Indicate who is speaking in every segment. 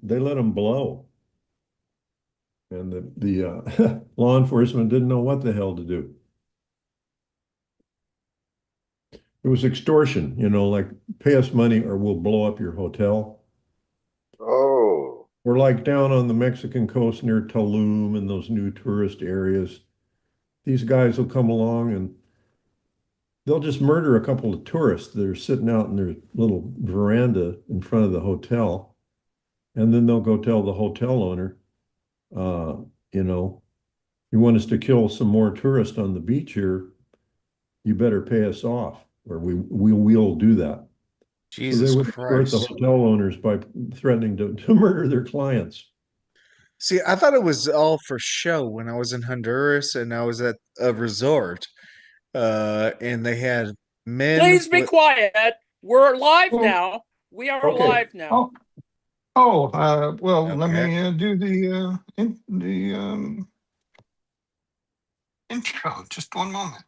Speaker 1: they let them blow, and the law enforcement didn't know what the hell to do. It was extortion, like pay us money or we'll blow up your hotel.
Speaker 2: Oh,
Speaker 1: We're like down on the Mexican coast near Tulum and those new tourist areas. These guys will come along and they'll just murder a couple of tourists that are sitting out in their little veranda in front of the hotel. And then they'll go tell the hotel owner, uh, you know, you want us to kill some more tourists on the beach here, you better pay us off, or we will do that. So they
Speaker 3: Jesus
Speaker 1: would extort the
Speaker 3: Christ.
Speaker 1: hotel owners by threatening to murder their clients.
Speaker 3: See, I thought it was all for show when I was in Honduras and I was at a resort. And they had men
Speaker 4: Please be
Speaker 3: with
Speaker 4: quiet. We're live
Speaker 5: Well,
Speaker 4: now. We are
Speaker 1: Okay.
Speaker 4: live now.
Speaker 5: oh, well, let
Speaker 3: okay.
Speaker 5: me do the intro. Just one moment.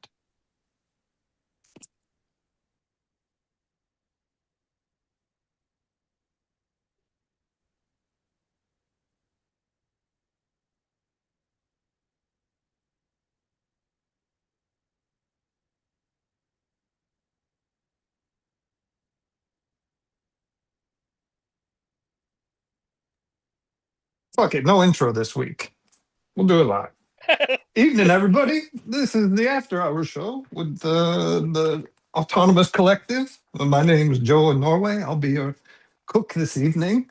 Speaker 5: Fuck it, no intro this week. We'll do it live. Evening, everybody. This is the After Hours show with the Autonomous Collective. My name is Joe in Norway. I'll be your cook this evening.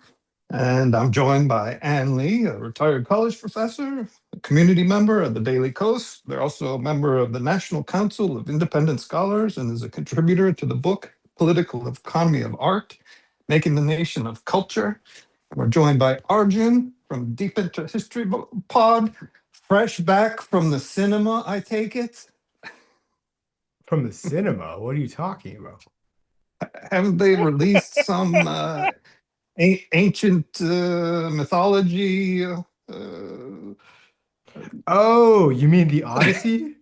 Speaker 5: And I'm joined by Ann Lee, a retired college professor, a community member of the Daily Coast. They're also a member of the National Council of Independent Scholars and is a contributor to the book Political Economy of Art, Making the Nation of Culture. We're joined by Arjun from Deep Into History Pod, fresh back from the cinema, I take it.
Speaker 6: From the cinema? What are you talking about?
Speaker 5: Haven't they released some ancient mythology?
Speaker 6: Oh, you mean the Odyssey?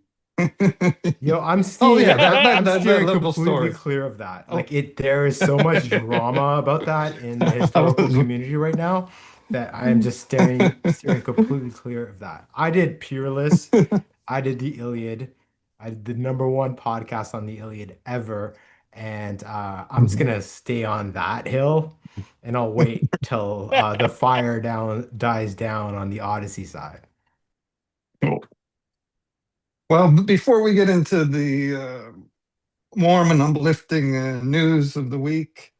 Speaker 6: Yo, I'm
Speaker 5: Oh yeah,
Speaker 6: steering, I'm
Speaker 5: that
Speaker 6: steering
Speaker 5: little
Speaker 6: completely
Speaker 5: story.
Speaker 6: clear of that.
Speaker 5: Oh.
Speaker 6: There is so much drama about that in the historical community right now that I am just steering completely clear of that. I did Peerless. I did the Iliad. I did the #1 podcast on the Iliad ever, and I'm just gonna stay on that hill, and I'll wait till the fire dies down on the Odyssey side.
Speaker 5: Well, before we get into the warm and uplifting news of the week,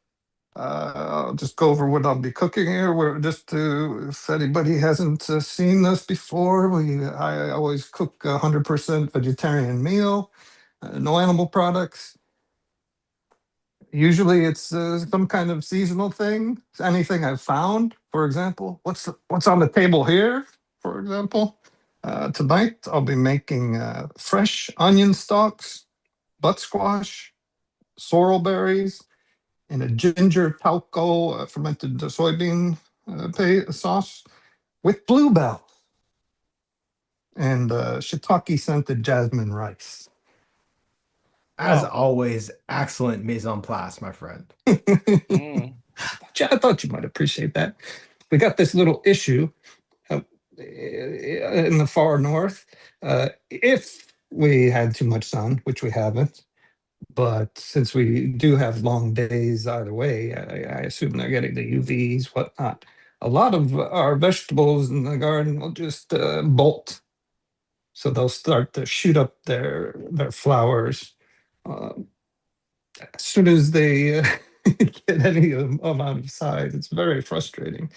Speaker 5: I'll just go over what I'll be cooking here. We're just to, if anybody hasn't seen this before, I always cook 100% vegetarian meal, no animal products. Usually it's some kind of seasonal thing. Anything I've found, for example, what's on the table here, for example. Tonight I'll be making fresh onion stalks, butt squash, sorrel berries, and a ginger talco fermented soybean sauce with bluebell and shiitake scented jasmine rice.
Speaker 6: As
Speaker 5: Wow.
Speaker 6: always, excellent mise en place, my friend.
Speaker 4: Mm.
Speaker 5: I thought you might appreciate that. We got this little issue in the far north. If we had too much sun, which we haven't, but since we do have long days either way, I assume they're getting the UVs, whatnot. A lot of our vegetables in the garden will just bolt. So they'll start to shoot up their flowers uh, as soon as they get any amount of size. It's very frustrating.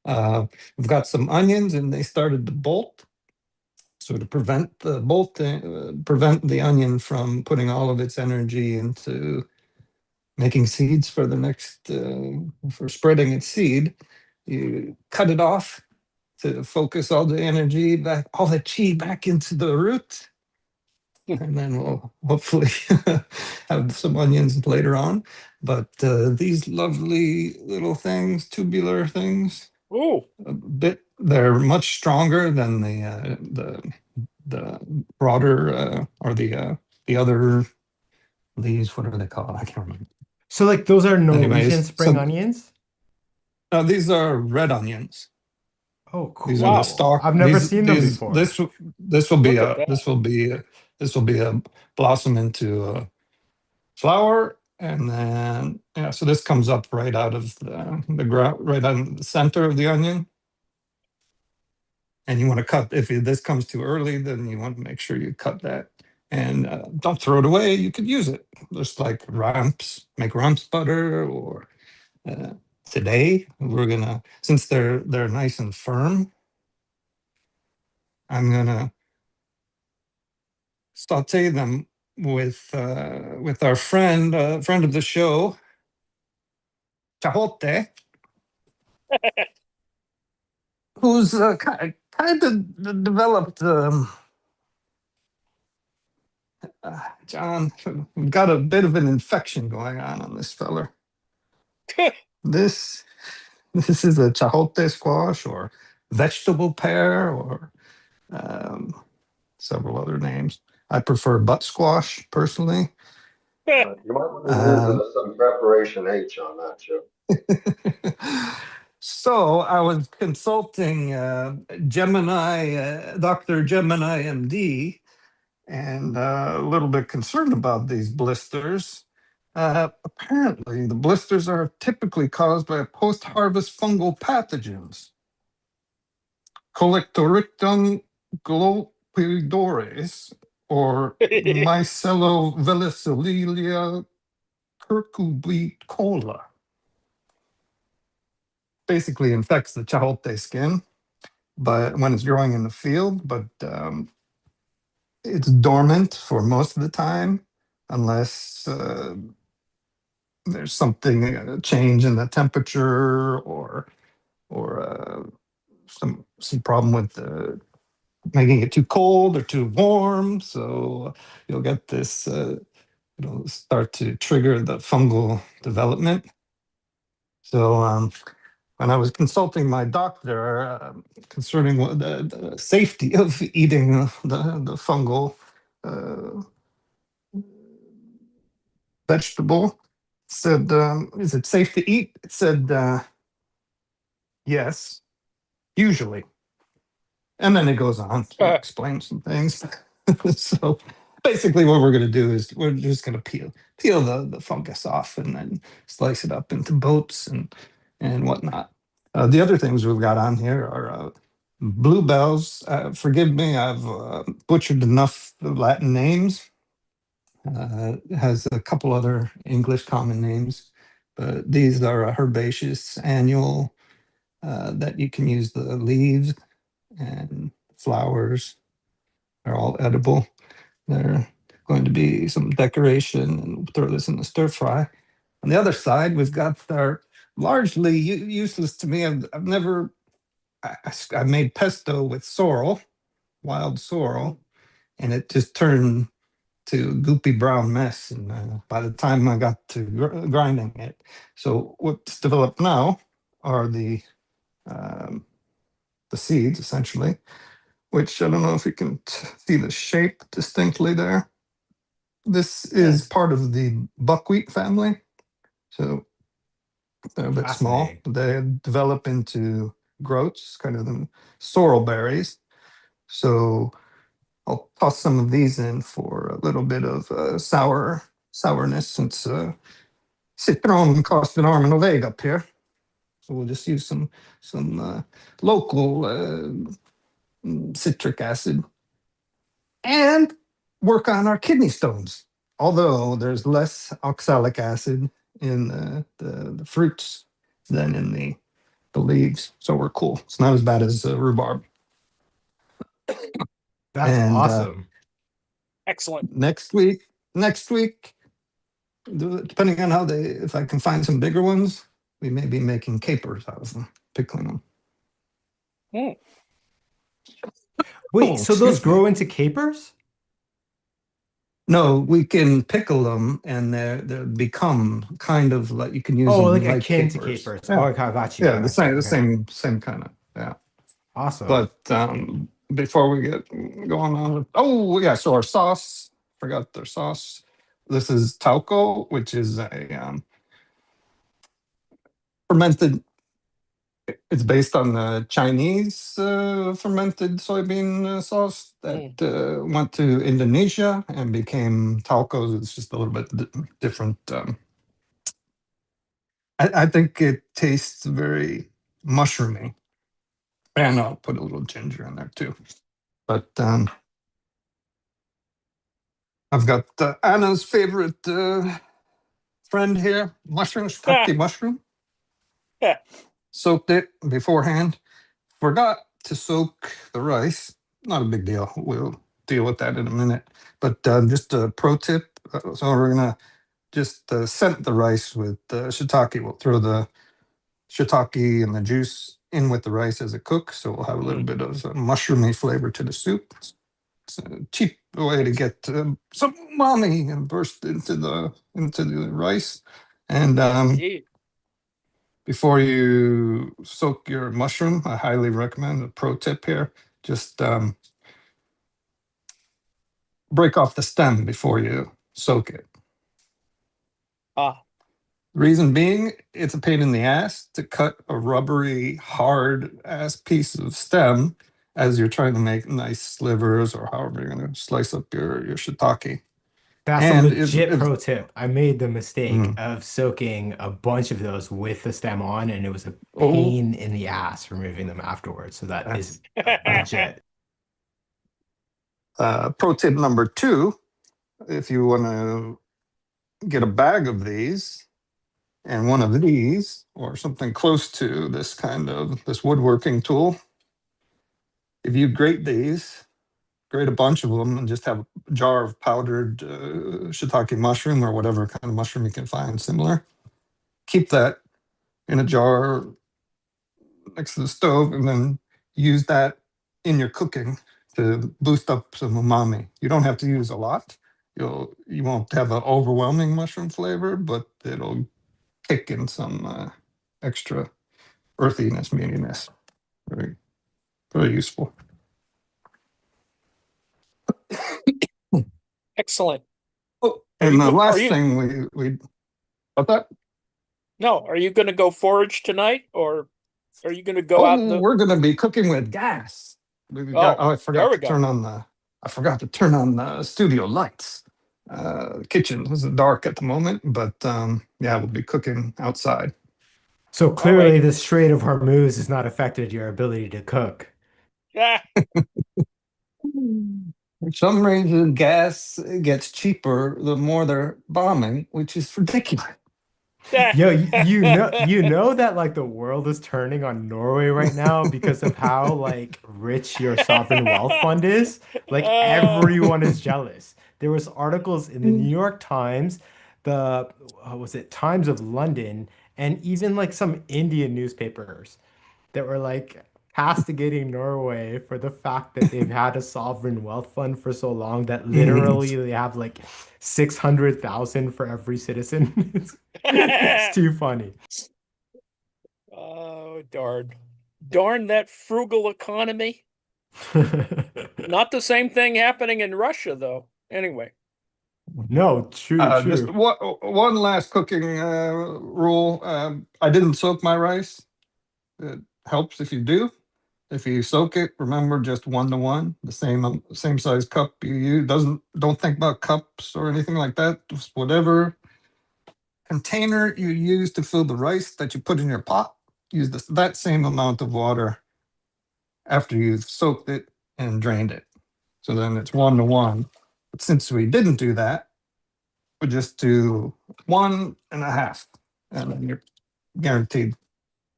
Speaker 5: We've got some onions and they started to bolt. So to prevent the bolting, prevent the onion from putting all of its energy into making seeds for the next, for spreading its seed, you cut it off to focus all the energy back, all the chi back into the root. And then we'll hopefully have some onions later on. But these lovely little things, tubular things,
Speaker 4: Ooh.
Speaker 5: they're much stronger than the broader or the other leaves. What are they called? I can't remember.
Speaker 6: So, those are Norwegian
Speaker 5: Anyways,
Speaker 6: spring
Speaker 5: so
Speaker 6: onions?
Speaker 5: These are red onions.
Speaker 6: Oh, cool.
Speaker 5: These are the
Speaker 4: Wow.
Speaker 5: stalk.
Speaker 6: I've never
Speaker 5: these,
Speaker 6: seen them
Speaker 5: these,
Speaker 6: before.
Speaker 5: This will be
Speaker 4: Look at
Speaker 5: a
Speaker 4: that.
Speaker 5: this will be a blossom into a flower, and then yeah. So this comes up right out of the ground, right on the center of the onion. And you want to cut. If this comes too early, then you want to make sure you cut that. And don't throw it away. You could use it, just like ramps. Make ramps butter, or today we're gonna, since they're nice and firm, I'm gonna saute them with our friend of the show, Chahote, who's kind of developed. John, we've got a bit of an infection going on this feller. This is a chahote squash, or vegetable pear, or several other names. I prefer butt squash personally.
Speaker 2: You might want to use some preparation H on that, Joe.
Speaker 5: So I was consulting Gemini, Dr. Gemini MD, and a little bit concerned about these blisters. Apparently, the blisters are typically caused by post-harvest fungal pathogens. Colectorictum glopidores, or Mycelovelicelia curcubicola. Basically infects the chahote skin, but when it's growing in the field, but it's dormant for most of the time, unless there's something, a change in the temperature, or some problem with making it too cold or too warm. So you'll get this, it'll start to trigger the fungal development. So when I was consulting my doctor concerning the safety of eating the fungal vegetable, said, "Is it safe to eat?" It said, "Yes, usually." And then it goes on to explain some things. So basically, what we're going to do is we're just going to peel the fungus off, and then slice it up into boats and whatnot. The other things we've got on here are bluebells. Forgive me, I've butchered enough Latin names. It has a couple other English common names, but these are herbaceous annual that you can use the leaves and flowers. Are all edible. They're going to be some decoration, and we'll throw this in the stir fry. On the other side, we've got our largely useless to me. I've never, I made pesto with sorrel, wild sorrel, and it just turned to a goopy brown mess. And by the time I got to grinding it, so what's developed now are the seeds, essentially, which I don't know if you can see the shape distinctly there. This is part of the buckwheat family. So they're a bit small.
Speaker 6: Fascinating.
Speaker 5: They develop into groats, kind of the sorrel berries. So I'll toss some of these in for a little bit of sourness, since citron costs an arm and a leg up here. So we'll just use some local citric acid, and work on our kidney stones. Although there's less oxalic acid in the fruits than in the leaves, so we're cool. It's not as bad as rhubarb.
Speaker 6: That's
Speaker 5: And
Speaker 6: awesome.
Speaker 4: Excellent.
Speaker 5: next week, depending on if I can find some bigger ones, we may be making capers out of them, pickling them.
Speaker 4: Mm.
Speaker 6: Wait,
Speaker 5: Oh,
Speaker 6: so those
Speaker 5: excuse me.
Speaker 6: grow into capers?
Speaker 5: No, we can pickle them, and they become kind of like, you can use
Speaker 6: Oh,
Speaker 5: them
Speaker 6: like akin to
Speaker 5: capers.
Speaker 6: capers.
Speaker 5: Yeah.
Speaker 6: Oh, okay, I got you.
Speaker 5: Yeah,
Speaker 6: I
Speaker 5: the
Speaker 6: got you.
Speaker 5: same kind of, yeah.
Speaker 6: Awesome.
Speaker 5: But before we get going on, oh yeah, so our sauce, forgot their sauce. This is tauco, which is a fermented It's based on the Chinese fermented soybean sauce that went to Indonesia and became tacos. It's just a little bit different. I think it tastes very mushroomy. And I'll put a little ginger in there too. But I've got Anna's favorite friend here, shiitake mushroom.
Speaker 4: Yeah.
Speaker 5: Soaked it beforehand. Forgot to soak the rice. Not a big deal. We'll deal with that in a minute. But just a pro tip. So we're gonna just scent the rice with shiitake. We'll throw the shiitake and the juice in with the rice as it cooks. So we'll have a little bit of mushroomy flavor to the soup. It's a cheap way to get some umami and burst into the rice. And
Speaker 4: Indeed.
Speaker 5: before you soak your mushroom, I highly recommend a pro tip here. Just break off the stem before you soak it.
Speaker 4: Ah,
Speaker 5: Reason being, it's a pain in the ass to cut a rubbery, hard ass piece of stem as you're trying to make nice slivers or however you're going to slice up your shiitake.
Speaker 6: That's
Speaker 5: And
Speaker 6: a legit
Speaker 5: if
Speaker 6: pro tip. I made the mistake of soaking a bunch of those with the stem on, and it was a pain in the ass removing them afterwards. So that is legit.
Speaker 5: Pro tip number 2, if you want to get a bag of these and one of these or something close to this woodworking tool, if you grate a bunch of them and just have a jar of powdered shiitake mushroom or whatever kind of mushroom you can find similar, keep that in a jar next to the stove and then use that in your cooking to boost up some umami. You don't have to use a lot. You won't have an overwhelming mushroom flavor, but it'll kick in some extra earthiness, meatiness. Very, very useful.
Speaker 4: excellent.
Speaker 5: Oh,
Speaker 4: Are
Speaker 5: and
Speaker 4: you
Speaker 5: the
Speaker 4: go- are
Speaker 5: last
Speaker 4: you-
Speaker 5: thing we what that?
Speaker 4: No, are you going to go forage tonight, or are you going to go out in the?
Speaker 5: We're going to be cooking with gas. I
Speaker 4: there
Speaker 5: forgot
Speaker 4: we
Speaker 5: to
Speaker 4: go.
Speaker 5: turn on the studio lights. Kitchen is dark at the moment, but yeah, we'll be cooking outside.
Speaker 6: So clearly,
Speaker 4: right.
Speaker 6: the Strait of Hormuz has not affected your ability to cook.
Speaker 4: Ah,
Speaker 5: For some reason, gas gets cheaper the more they're bombing, which is ridiculous.
Speaker 6: Yo, you know that like the world is turning on Norway right now because of how like rich your sovereign wealth fund is. Like everyone is jealous. There was articles in the New York Times, the was it Times of London, and even like some Indian newspapers that were like castigating Norway for the fact that they've had a sovereign wealth fund for so long that literally they have like 600,000 for every citizen. It's too funny.
Speaker 4: oh, darn that frugal economy. Not the same thing happening in Russia, though. Anyway.
Speaker 6: No, true,
Speaker 5: Just
Speaker 6: true.
Speaker 5: one last cooking rule. I didn't soak my rice. It helps if you do. If you soak it, remember just 1-to-1, the same size cup you use. Don't think about cups or anything like that. Just whatever container you use to fill the rice that you put in your pot, use that same amount of water after you've soaked it and drained it. So then it's 1-to-1. But since we didn't do that, we just do 1.5, and then you're guaranteed.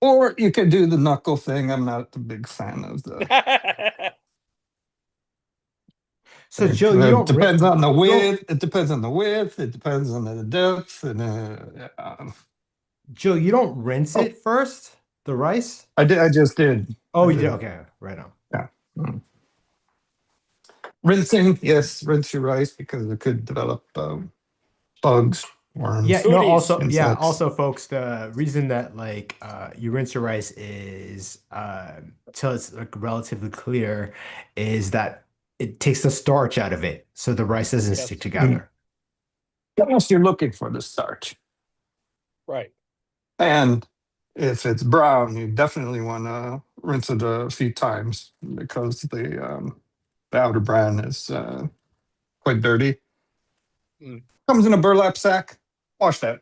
Speaker 5: Or you could do the knuckle thing. I'm not a big fan of the.
Speaker 6: So Joe, you don't
Speaker 5: depends on the
Speaker 6: you don't-
Speaker 5: width. It depends on the width. It depends on the depth. And
Speaker 6: Joe, you don't rinse it first, the rice?
Speaker 5: I did. I just did.
Speaker 6: Oh,
Speaker 5: I
Speaker 6: you did.
Speaker 5: did.
Speaker 6: Okay, right on.
Speaker 5: Yeah. Rinsing, yes, rinse your rice because it could develop bugs, worms.
Speaker 6: Yeah, no,
Speaker 4: Cooties.
Speaker 6: also, yeah,
Speaker 5: Insects.
Speaker 6: also, folks, the reason that like you rinse your rice is till it's like relatively clear is that it takes the starch out of it, so the rice doesn't
Speaker 4: Yes.
Speaker 6: stick together.
Speaker 5: Unless you're looking for the starch.
Speaker 4: Right.
Speaker 5: And if it's brown, you definitely want to rinse it a few times because the outer bran is quite dirty.
Speaker 4: Mm.
Speaker 5: Comes in a burlap sack. Wash that.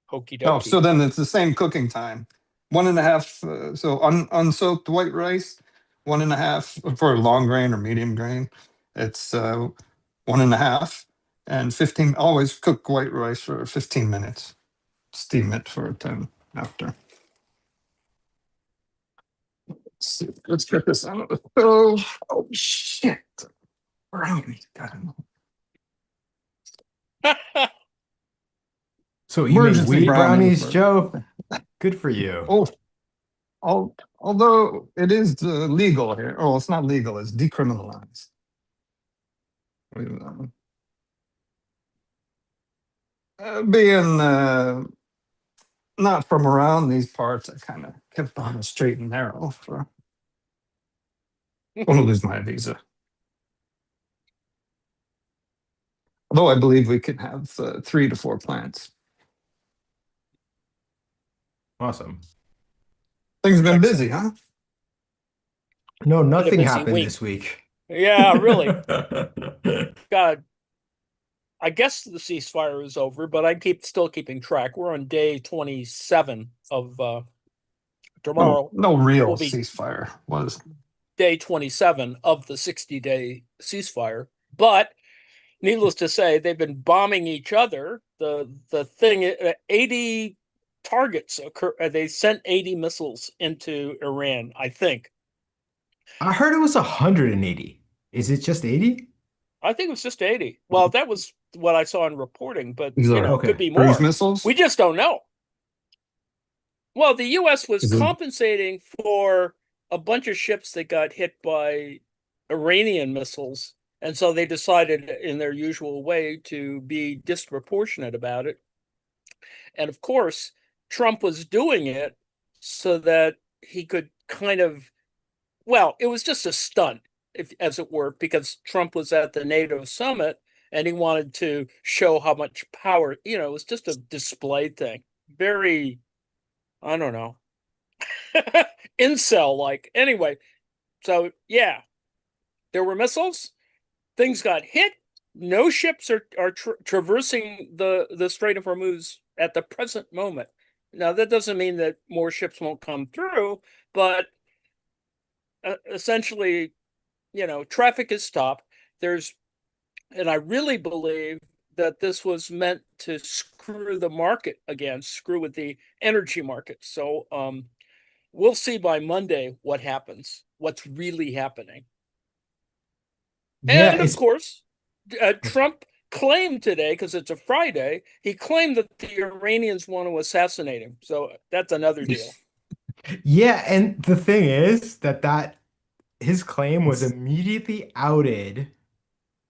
Speaker 4: Hokey
Speaker 5: Oh,
Speaker 4: dokey.
Speaker 5: so then it's the same cooking time. 1.5. So unsoaked white rice, 1.5 for long grain or medium grain. It's 1.5 and 15. Always cook white rice for 15 minutes. Steam it for 10 after. Let's get this out of the stove. Oh shit! Brownie.
Speaker 1: So you make
Speaker 5: Emergency
Speaker 1: wheat brownies,
Speaker 5: for-
Speaker 1: Joe? Good for you.
Speaker 5: Oh, although it is legal here. Oh, it's not legal. It's decriminalized. Being not from around these parts, I kind of kept on the straight and narrow for. Want to lose my visa. Although I believe we can have 3 to 4 plants.
Speaker 1: Awesome.
Speaker 5: Things have been
Speaker 4: Excellent.
Speaker 5: busy, huh?
Speaker 1: No, nothing
Speaker 4: busy
Speaker 1: happened
Speaker 4: week.
Speaker 1: this week.
Speaker 4: Yeah, really. God, I guess the ceasefire is over, but I still keeping track. We're on day 27 of tomorrow.
Speaker 5: No real
Speaker 4: will be
Speaker 5: ceasefire was.
Speaker 4: day 27 of the 60-day ceasefire. But needless to say, they've been bombing each other. The thing, 80 targets occur. They sent 80 missiles into Iran, I think.
Speaker 1: I heard it was 180. Is it just 80?
Speaker 4: I think it was just 80. Well, that was what I saw in reporting, but
Speaker 5: These are
Speaker 4: could be
Speaker 5: cruise
Speaker 4: more.
Speaker 5: missiles.
Speaker 4: We just don't know. Well, the U.S. was
Speaker 5: Is it-
Speaker 4: compensating for a bunch of ships that got hit by Iranian missiles, and so they decided, in their usual way, to be disproportionate about it. And of course, Trump was doing it so that he could kind of, well, it was just a stunt, as it were, because Trump was at the NATO summit and he wanted to show how much power, it was just a display thing. Very, I don't know, incel like. Anyway, so yeah, there were missiles, things got hit. No ships are traversing the Strait of Hormuz at the present moment. Now, that doesn't mean that more ships won't come through, but essentially, traffic is stopped. And I really believe that this was meant to screw the market again, screw with the energy market. So we'll see by Monday what happens, what's really happening.
Speaker 1: Yeah,
Speaker 4: And of course, Trump claimed today, because it's a Friday, he claimed that the Iranians want to assassinate him. So that's another deal.
Speaker 1: yeah, and the thing is that his claim was immediately outed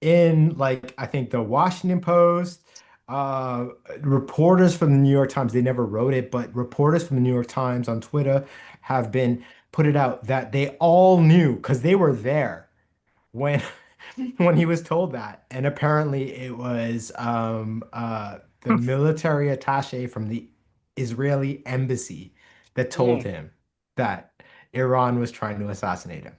Speaker 1: in, like, I think the Washington Post, uh reporters from the New York Times, they never wrote it, but reporters from the New York Times on Twitter have been put it out that they all knew because they were there when when he was told that. And apparently it was the military attaché from the Israeli embassy that told him that Iran was trying to assassinate him.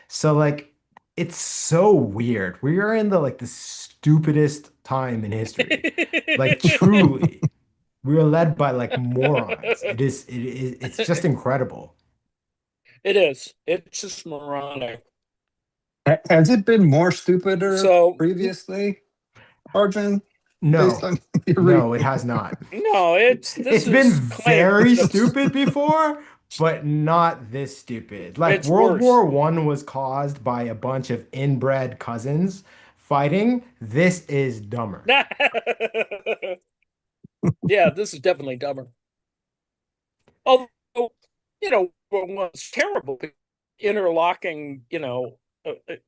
Speaker 1: So, like, it's so weird. We are in the stupidest time in history. Like, truly. We are led by like morons. It's just incredible.
Speaker 4: It is. It's just moronic.
Speaker 5: Has it been more stupider
Speaker 4: So
Speaker 5: previously, Arjun? Based
Speaker 1: No,
Speaker 5: on your
Speaker 1: no, it has not.
Speaker 4: no, this
Speaker 1: It's been
Speaker 4: is kind of
Speaker 1: very stupid before, but not this stupid. Like
Speaker 4: It's
Speaker 1: World
Speaker 4: worse.
Speaker 1: War One was caused by a bunch of inbred cousins fighting. This is dumber.
Speaker 4: Yeah, this is definitely dumber. Although, was terrible, interlocking,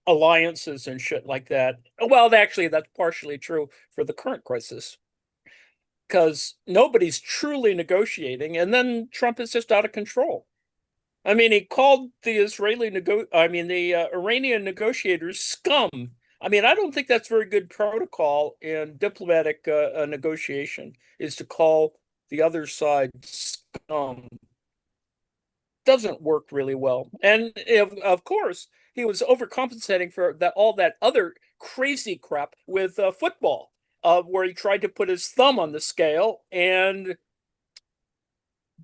Speaker 4: alliances and shit like that. Well, actually, that's partially true for the current crisis, because nobody's truly negotiating, and then Trump is just out of control. I mean, he called the Iranian negotiators scum I mean, I don't think that's very good protocol in diplomatic negotiation is to call the other side scum. Doesn't work really well. And of course, he was overcompensating for that all that other crazy crap with football, where he tried to put his thumb on the scale and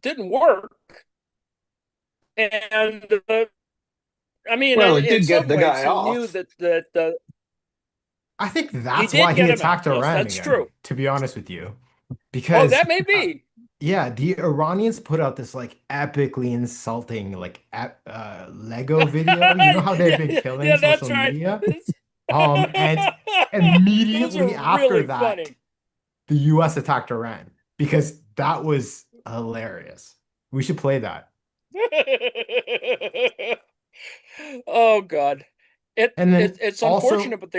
Speaker 4: didn't work. And I mean,
Speaker 5: Well, it
Speaker 4: in
Speaker 5: did get
Speaker 4: some
Speaker 5: the
Speaker 4: ways,
Speaker 5: guy
Speaker 4: he knew
Speaker 5: off.
Speaker 4: that
Speaker 6: I think
Speaker 4: he
Speaker 6: that's why
Speaker 4: did
Speaker 6: he
Speaker 4: get him out.
Speaker 6: attacked
Speaker 4: Yes,
Speaker 6: Iran
Speaker 4: that's
Speaker 6: again,
Speaker 4: true.
Speaker 6: to be honest with you.
Speaker 4: Oh,
Speaker 6: Because
Speaker 4: that may be.
Speaker 6: yeah, the Iranians put out this like epically insulting like Lego video. You know how they've
Speaker 4: Yeah,
Speaker 6: been
Speaker 4: yeah,
Speaker 6: killing
Speaker 4: yeah,
Speaker 6: social
Speaker 4: that's right.
Speaker 6: media? And
Speaker 4: Those are
Speaker 6: immediately after
Speaker 4: really
Speaker 6: that,
Speaker 4: funny.
Speaker 6: the US attacked Iran because that was hilarious. We should play that.
Speaker 4: Oh God.
Speaker 6: And then
Speaker 4: It's
Speaker 6: also,
Speaker 4: unfortunate, but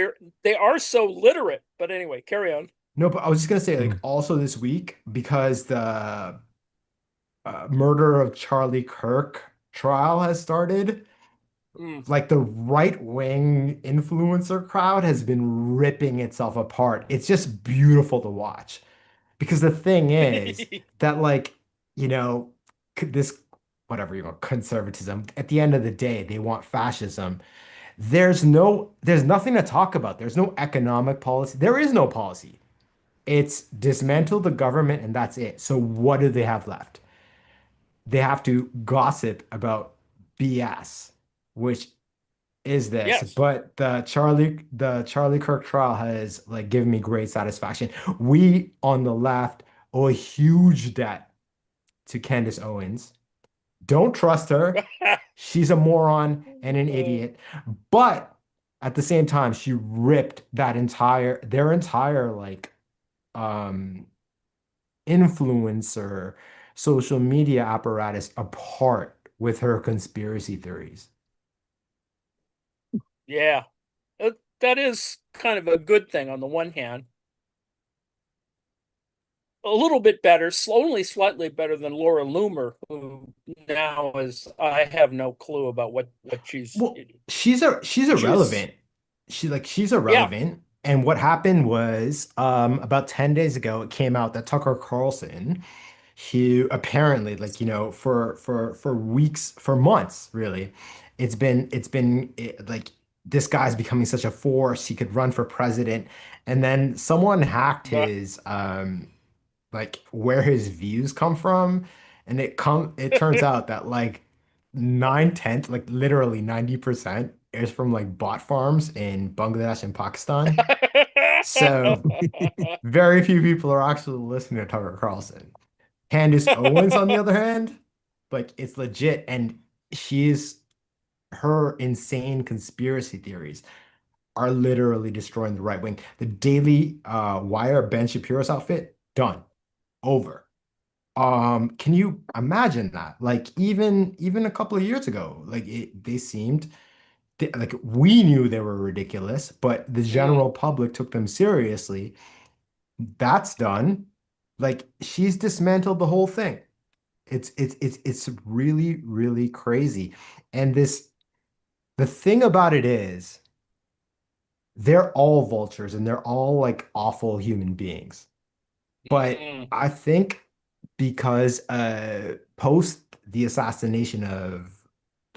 Speaker 4: they are so literate. But anyway, carry on.
Speaker 6: no, but I was just gonna say, like,
Speaker 5: Mm.
Speaker 6: also this week, because the murder of Charlie Kirk trial has started,
Speaker 4: Mm.
Speaker 6: like the right-wing influencer crowd has been ripping itself apart. It's just beautiful to watch. Because the thing is that, like, you know, this, whatever you want, conservatism, at the end of the day, they want fascism. There's nothing to talk about. There's no economic policy. There is no policy. It's dismantle the government and that's it. So what do they have left? They have to gossip about BS, which is this.
Speaker 4: Yes.
Speaker 6: But the Charlie Kirk trial has like given me great satisfaction. We on the left owe a huge debt to Candace Owens. Don't trust her. She's a moron and an idiot. But at the same time, she ripped their entire like um influencer social media apparatus apart with her conspiracy theories.
Speaker 4: Yeah. That is kind of a good thing on the one hand. A little bit better, only slightly better than Laura Loomer, who now is I have no clue about what
Speaker 6: Well, she's
Speaker 4: she's
Speaker 6: irrelevant. She's
Speaker 4: yeah.
Speaker 6: irrelevant. And what happened was about 10 days ago it came out that Tucker Carlson, he apparently like, for weeks, for months, really, like this guy's becoming such a force. He could run for president. And then someone hacked his like where his views come from, and it turns out that like 9/10, like literally 90% is from like bot farms in Bangladesh and Pakistan. So very few people are actually listening to Tucker Carlson. Candace Owens, on the other hand, like it's legit, and she's her insane conspiracy theories are literally destroying the right wing. The Daily Wire Ben Shapiro's outfit, done, over. Can you imagine that? Like even a couple of years ago, like they seemed like we knew they were ridiculous, but the
Speaker 4: Mm,
Speaker 6: general public took them seriously. That's done. Like she's dismantled the whole thing. It's really, really crazy. And the thing about it is they're all vultures and they're all like awful human beings. But
Speaker 4: mm,
Speaker 6: I think because post the assassination of,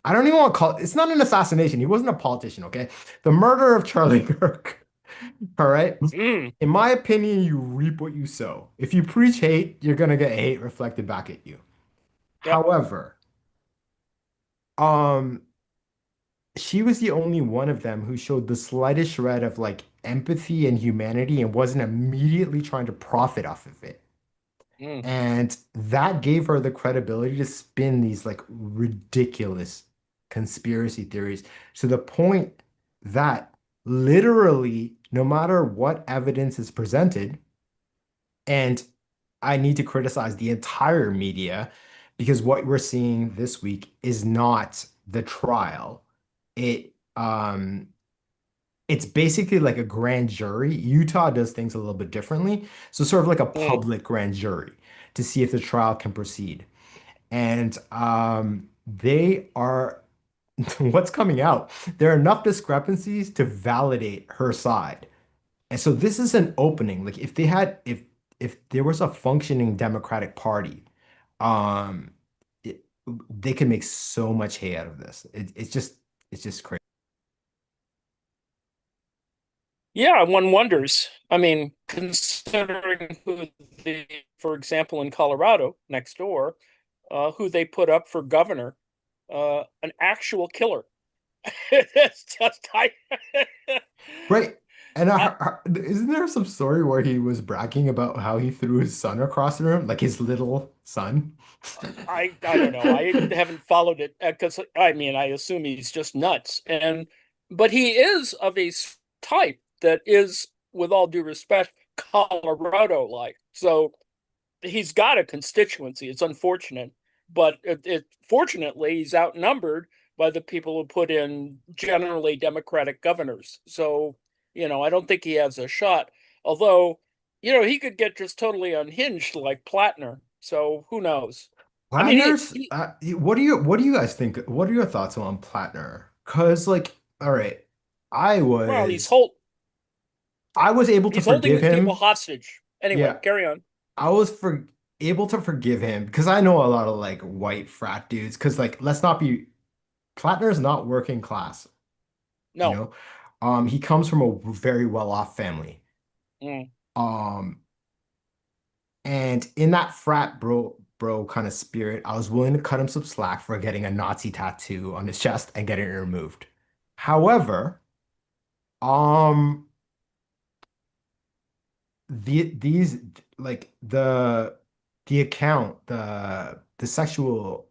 Speaker 6: I don't even want to call it, it's not an assassination. He wasn't a politician, okay? The murder of Charlie Kirk. All right.
Speaker 4: mm.
Speaker 6: In my opinion, you reap what you sow. If you preach hate, you're gonna get hate reflected back at you.
Speaker 4: Yep.
Speaker 6: However, um, she was the only one of them who showed the slightest shred of like empathy and humanity and wasn't immediately trying to profit off of it.
Speaker 4: Mm,
Speaker 6: And that gave her the credibility to spin these like ridiculous conspiracy theories to the point that literally, no matter what evidence is presented, and I need to criticize the entire media because what we're seeing this week is not the trial. It's basically like a grand jury. Utah does things a little bit differently. So sort of like a
Speaker 4: mm.
Speaker 6: public grand jury to see if the trial can proceed. And they are what's coming out, there are enough discrepancies to validate her side. And so this is an opening. Like if there was a functioning Democratic Party, um, it, they could make so much hay out of this. It's just crazy.
Speaker 4: Yeah, one wonders. I mean, considering for example, in Colorado next door, who they put up for governor, an actual killer. It's just
Speaker 6: Right. And
Speaker 4: I,
Speaker 6: isn't there some story where he was bragging about how he threw his son across the room, like his little son?
Speaker 4: I don't know. I haven't followed it because I mean I assume he's just nuts. But he is of a type that is, with all due respect, Colorado-like. So he's got a constituency. It's unfortunate, but fortunately he's outnumbered by the people who put in generally Democratic governors. So, I don't think he has a shot. Although, he could get just totally unhinged like Plattner. So who knows? I mean,
Speaker 6: Plattner's, what do you guys think? What are your thoughts on Plattner? Because like, all right, I
Speaker 4: well, he's
Speaker 6: was
Speaker 4: hold
Speaker 6: I was able to
Speaker 4: he's holding
Speaker 6: forgive
Speaker 4: the people
Speaker 6: him.
Speaker 4: hostage. Anyway,
Speaker 6: Yeah,
Speaker 4: carry on.
Speaker 6: I was able to forgive him because I know a lot of like white frat dudes. Because like, let's not be Plattner's not working class, you
Speaker 4: No.
Speaker 6: know. He comes from a very well-off family.
Speaker 4: Mm.
Speaker 6: Um, and in that frat bro kind of spirit, I was willing to cut him some slack for getting a Nazi tattoo on his chest and getting it removed. However, um, these like the account, the sexual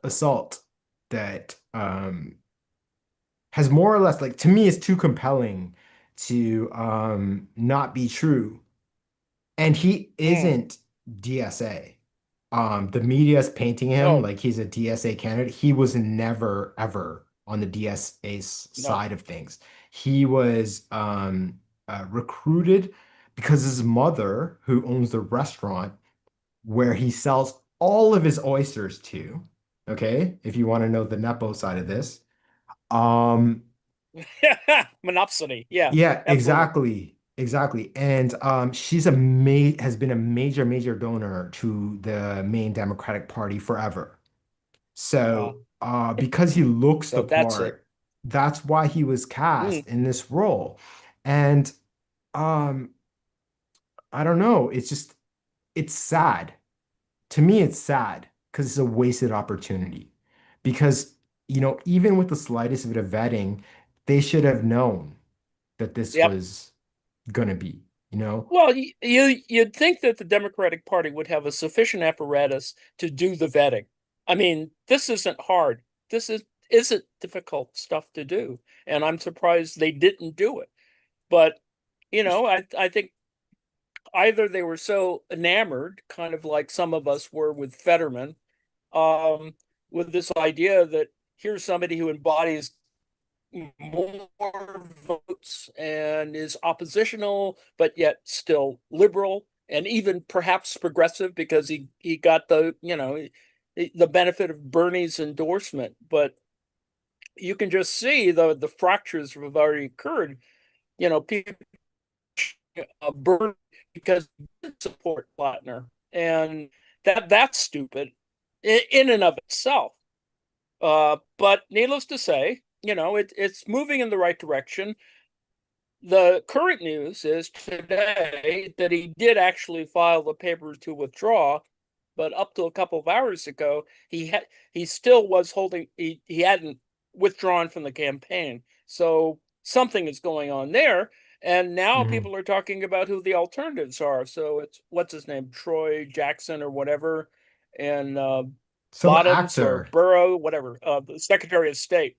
Speaker 6: assault that has more or less like to me is too compelling to not be true. And he
Speaker 4: Mm.
Speaker 6: isn't DSA. The media is painting him
Speaker 4: No,
Speaker 6: like he's a DSA candidate. He was never ever on the DSA
Speaker 4: no.
Speaker 6: side of things. He was recruited because his mother, who owns the restaurant where he sells all of his oysters to, okay, if you want to know the Nepo side of this, um,
Speaker 4: Monopsony. Yeah,
Speaker 6: yeah,
Speaker 4: absolutely.
Speaker 6: exactly. And she's a ma has been a major donor to the main Democratic Party forever.
Speaker 4: Uh,
Speaker 6: So because he looks the
Speaker 4: so that's it.
Speaker 6: part, that's why he was
Speaker 4: Mm.
Speaker 6: cast in this role. And um, I don't know, it's sad. To me, it's sad because it's a wasted opportunity. Because, even with the slightest bit of vetting, they should have known that this
Speaker 4: Yep.
Speaker 6: was gonna be, you know?
Speaker 4: Well, you'd think that the Democratic Party would have a sufficient apparatus to do the vetting. I mean, this isn't hard. This isn't difficult stuff to do, and I'm surprised they didn't do it. But I think either they were so enamored, kind of like some of us were with Fetterman, um, with this idea that here's somebody who embodies more votes and is oppositional, but yet still liberal and even perhaps progressive because he got the benefit of Bernie's endorsement. But you can just see the fractures have already occurred. People Bernie because he did support Plattner, and that's stupid in and of itself. But needless to say, it's moving in the right direction. The current news is today that he did actually file the papers to withdraw, but up to a couple of hours ago, he still was holding he hadn't withdrawn from the campaign. So something is going on there. And now
Speaker 6: Mhm.
Speaker 4: people are talking about who the alternatives are. So it's what's his name, Troy Jackson or whatever, and
Speaker 6: Some
Speaker 4: Bottoms or
Speaker 6: actor.
Speaker 4: Burrow, whatever, the Secretary of State.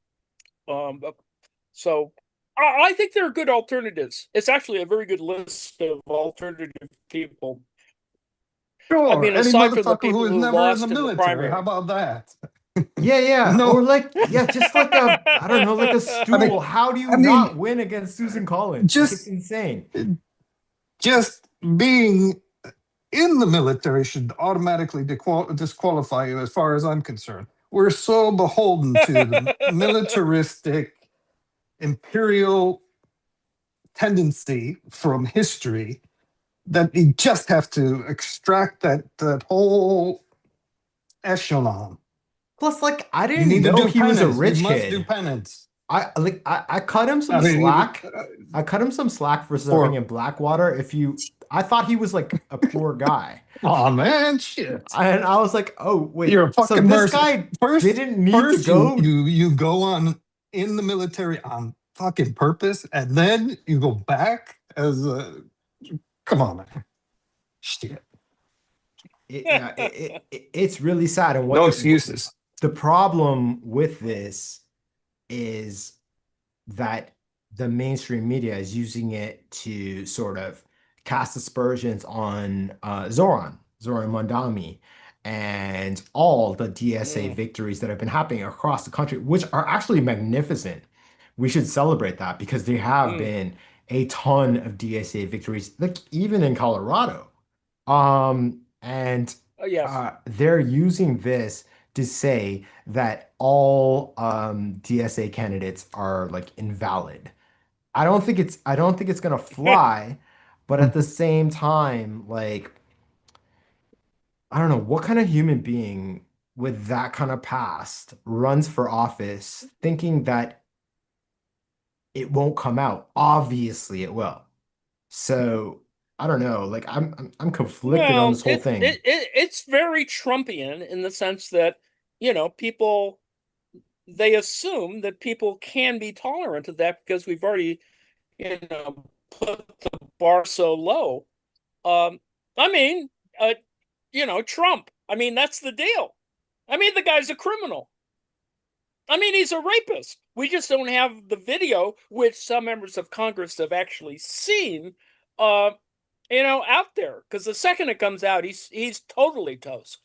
Speaker 4: So I think there are good alternatives. It's actually a very good list of alternative people. I
Speaker 5: Sure,
Speaker 4: mean,
Speaker 5: any
Speaker 4: aside from the
Speaker 5: motherfucker who
Speaker 4: people
Speaker 5: was
Speaker 4: who
Speaker 5: never in the
Speaker 4: lost in the
Speaker 5: military. How
Speaker 4: primary.
Speaker 5: about that?
Speaker 6: Yeah. Or
Speaker 5: No,
Speaker 6: like, yeah, just like I don't know, like a
Speaker 5: I mean,
Speaker 6: stool. How do you
Speaker 5: I mean,
Speaker 6: not win against Susan Collins? Like it's
Speaker 5: just
Speaker 6: insane.
Speaker 5: just being in the military should automatically disqualify you, as far as I'm concerned. we're so beholden to the militaristic imperial tendency from history that you just have to extract that whole echelon.
Speaker 6: Plus, like, I
Speaker 5: You
Speaker 6: didn't
Speaker 5: need to
Speaker 6: know
Speaker 5: do
Speaker 6: he was a
Speaker 5: penance. You
Speaker 6: rich
Speaker 5: must do
Speaker 6: kid.
Speaker 5: penance.
Speaker 6: I cut him
Speaker 5: I
Speaker 6: some
Speaker 5: mean,
Speaker 6: slack. I cut him some slack for serving
Speaker 5: for
Speaker 6: in Blackwater. I thought he was like a poor guy.
Speaker 5: oh man, shit.
Speaker 6: And I was like, oh,
Speaker 5: You're
Speaker 6: wait,
Speaker 5: a
Speaker 6: so
Speaker 5: fucking
Speaker 6: this
Speaker 5: mercy.
Speaker 6: guy
Speaker 5: First,
Speaker 6: didn't need to
Speaker 5: first
Speaker 6: go.
Speaker 5: you go on in the military on fucking purpose, and then you go back as a. Come on, man. Shit.
Speaker 6: It's really sad. And
Speaker 5: No excuses.
Speaker 6: the problem with this is that the mainstream media is using it to sort of cast aspersions on Zoran Mondami, and all the DSA
Speaker 4: Mm,
Speaker 6: victories that have been happening across the country, which are actually magnificent. We should celebrate that because there have
Speaker 4: mm.
Speaker 6: been a ton of DSA victories, like even in Colorado. And
Speaker 4: Oh, yes.
Speaker 6: they're using this to say that all DSA candidates are like invalid. I don't think it's gonna fly, but at the same time, like I don't know what kind of human being with that kind of past runs for office thinking that it won't come out. Obviously it will. So I don't know. Like I'm conflicted on
Speaker 4: Well,
Speaker 6: this whole thing.
Speaker 4: it's very Trumpian in the sense that, people, they assume that people can be tolerant of that because we've already, put the bar so low. I mean, uh, Trump. I mean, that's the deal. I mean, the guy's a criminal. I mean, he's a rapist. We just don't have the video, which some members of Congress have actually seen, uh, out there. Because the second it comes out, he's totally toast.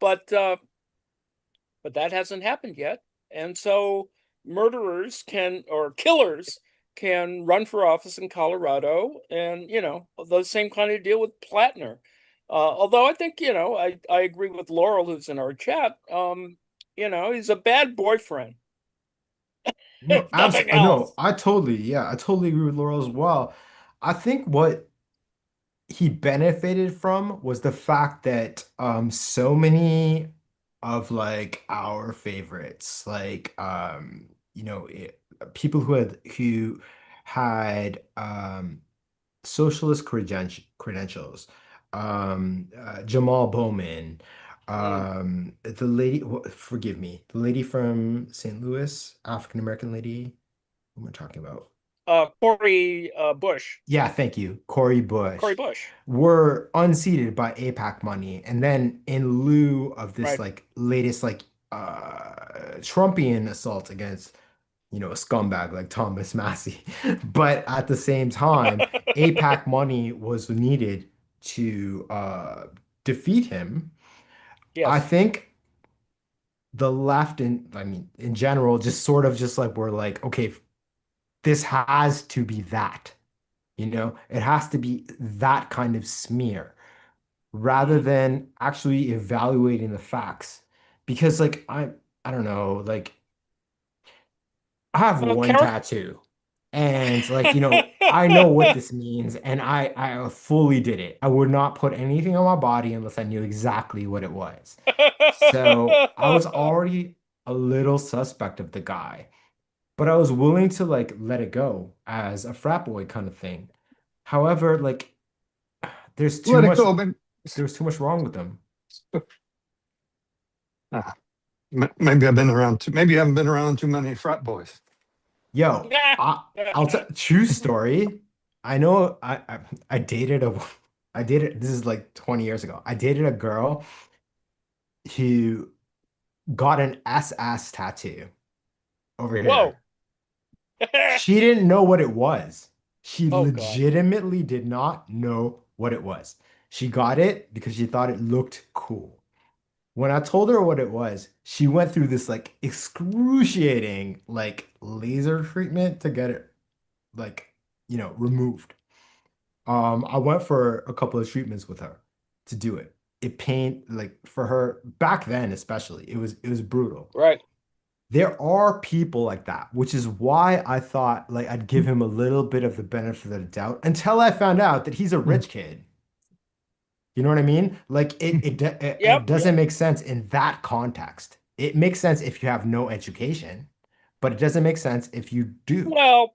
Speaker 4: But that hasn't happened yet, and so murderers can or killers can run for office in Colorado, and the same kind of deal with Plattner. Although I think I agree with Laurel, who's in our chat. He's a bad boyfriend,
Speaker 6: No,
Speaker 4: if nothing
Speaker 6: absolutely. No,
Speaker 4: else.
Speaker 6: I totally agree with Laurel as well. I think what he benefited from was the fact that so many of like our favorites, like people who had socialist credentials, Jamal Bowman,
Speaker 4: Mm.
Speaker 6: the lady, forgive me, the lady from St. Louis, African American lady. What am I talking about?
Speaker 4: Cory Bush,
Speaker 6: Yeah, thank you. Cori Bush
Speaker 4: Cory Bush,
Speaker 6: were unseated by APAC money. And then in lieu of this
Speaker 4: right?
Speaker 6: like latest like Trumpian assault against, a scumbag like Thomas Massey. But at the same time, APAC money was needed to defeat him. I
Speaker 4: Yes.
Speaker 6: think the left and I mean in general just sort of just like we're like, okay, this has to be that. It has to be that kind of smear rather
Speaker 4: Mm.
Speaker 6: than actually evaluating the facts. Because like I don't know, like I have
Speaker 4: Well,
Speaker 6: one
Speaker 4: character.
Speaker 6: tattoo and like, I know what this means and I fully did it. I would not put anything on my body unless I knew exactly what it was. So I was already a little suspect of the guy, but I was willing to like let it go as a frat boy kind of thing. However, like there's too
Speaker 5: Let it
Speaker 6: much
Speaker 5: go, man.
Speaker 6: there's too much wrong with them.
Speaker 5: Ah, maybe I've been around too. Maybe I haven't been around too many frat boys.
Speaker 6: Yo, I'll tell true story. I know I dated I dated this is like 20 years ago. I dated a girl who got an SS tattoo over
Speaker 4: Whoa.
Speaker 6: here. She didn't know what it was. She
Speaker 4: Oh God.
Speaker 6: legitimately did not know what it was. She got it because she thought it looked cool. When I told her what it was, she went through this like excruciating like laser treatment to get it like, removed. I went for a couple of treatments with her to do it. it paint like for her back then, especially, it was brutal.
Speaker 4: Right.
Speaker 6: There are people like that, which is why I thought like I'd give him a little bit of the benefit of the doubt until I found out that he's a rich kid. You know what I mean? Like it
Speaker 4: Yep.
Speaker 6: doesn't make sense in that context. It makes sense if you have no education, but it doesn't make sense if you do.
Speaker 4: Well,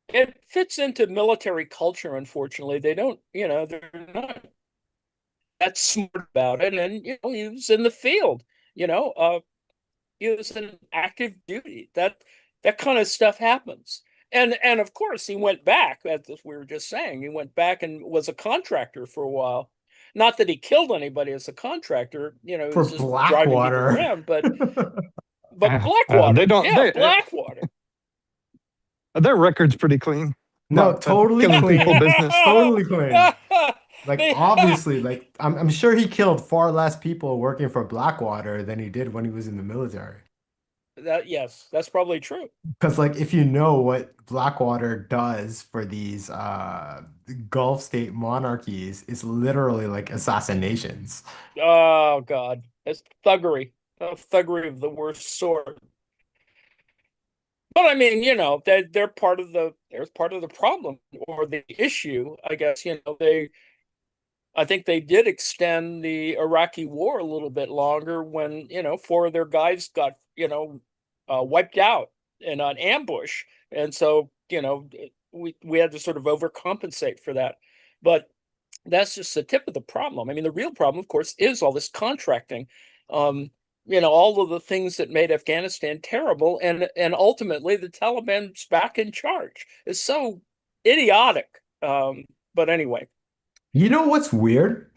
Speaker 4: it fits into military culture, unfortunately. They don't, they're not that smart about it. And, he was in the field, he was in active duty. That kind of stuff happens. And of course he went back, as we were just saying, he went back and was a contractor for a while. Not that he killed anybody as a contractor, he
Speaker 6: For
Speaker 4: was just driving people
Speaker 6: Blackwater.
Speaker 4: around, but Blackwater,
Speaker 5: They don't.
Speaker 4: yeah,
Speaker 5: They
Speaker 4: Blackwater.
Speaker 5: their record's pretty clean
Speaker 6: No,
Speaker 5: about the
Speaker 6: totally
Speaker 5: killing people
Speaker 6: clean.
Speaker 5: business.
Speaker 6: Totally clean. Like
Speaker 4: They-
Speaker 6: obviously, like I'm sure he killed far less people working for Blackwater than he did when he was in the military.
Speaker 4: yes, that's probably true.
Speaker 6: Because like if you know what Blackwater does for these Gulf state monarchies, it's literally like assassinations.
Speaker 4: Oh God, it's thuggery, thuggery of the worst sort. But I mean, they're part of the problem or the issue, I guess. I think they did extend the Iraqi war a little bit longer when, four of their guys got, wiped out in an ambush. And so, we had to sort of overcompensate for that. But that's just the tip of the problem. I mean, the real problem, of course, is all this contracting. All of the things that made Afghanistan terrible, and ultimately the Taliban's back in charge. It's so idiotic. But anyway.
Speaker 6: You know what's weird?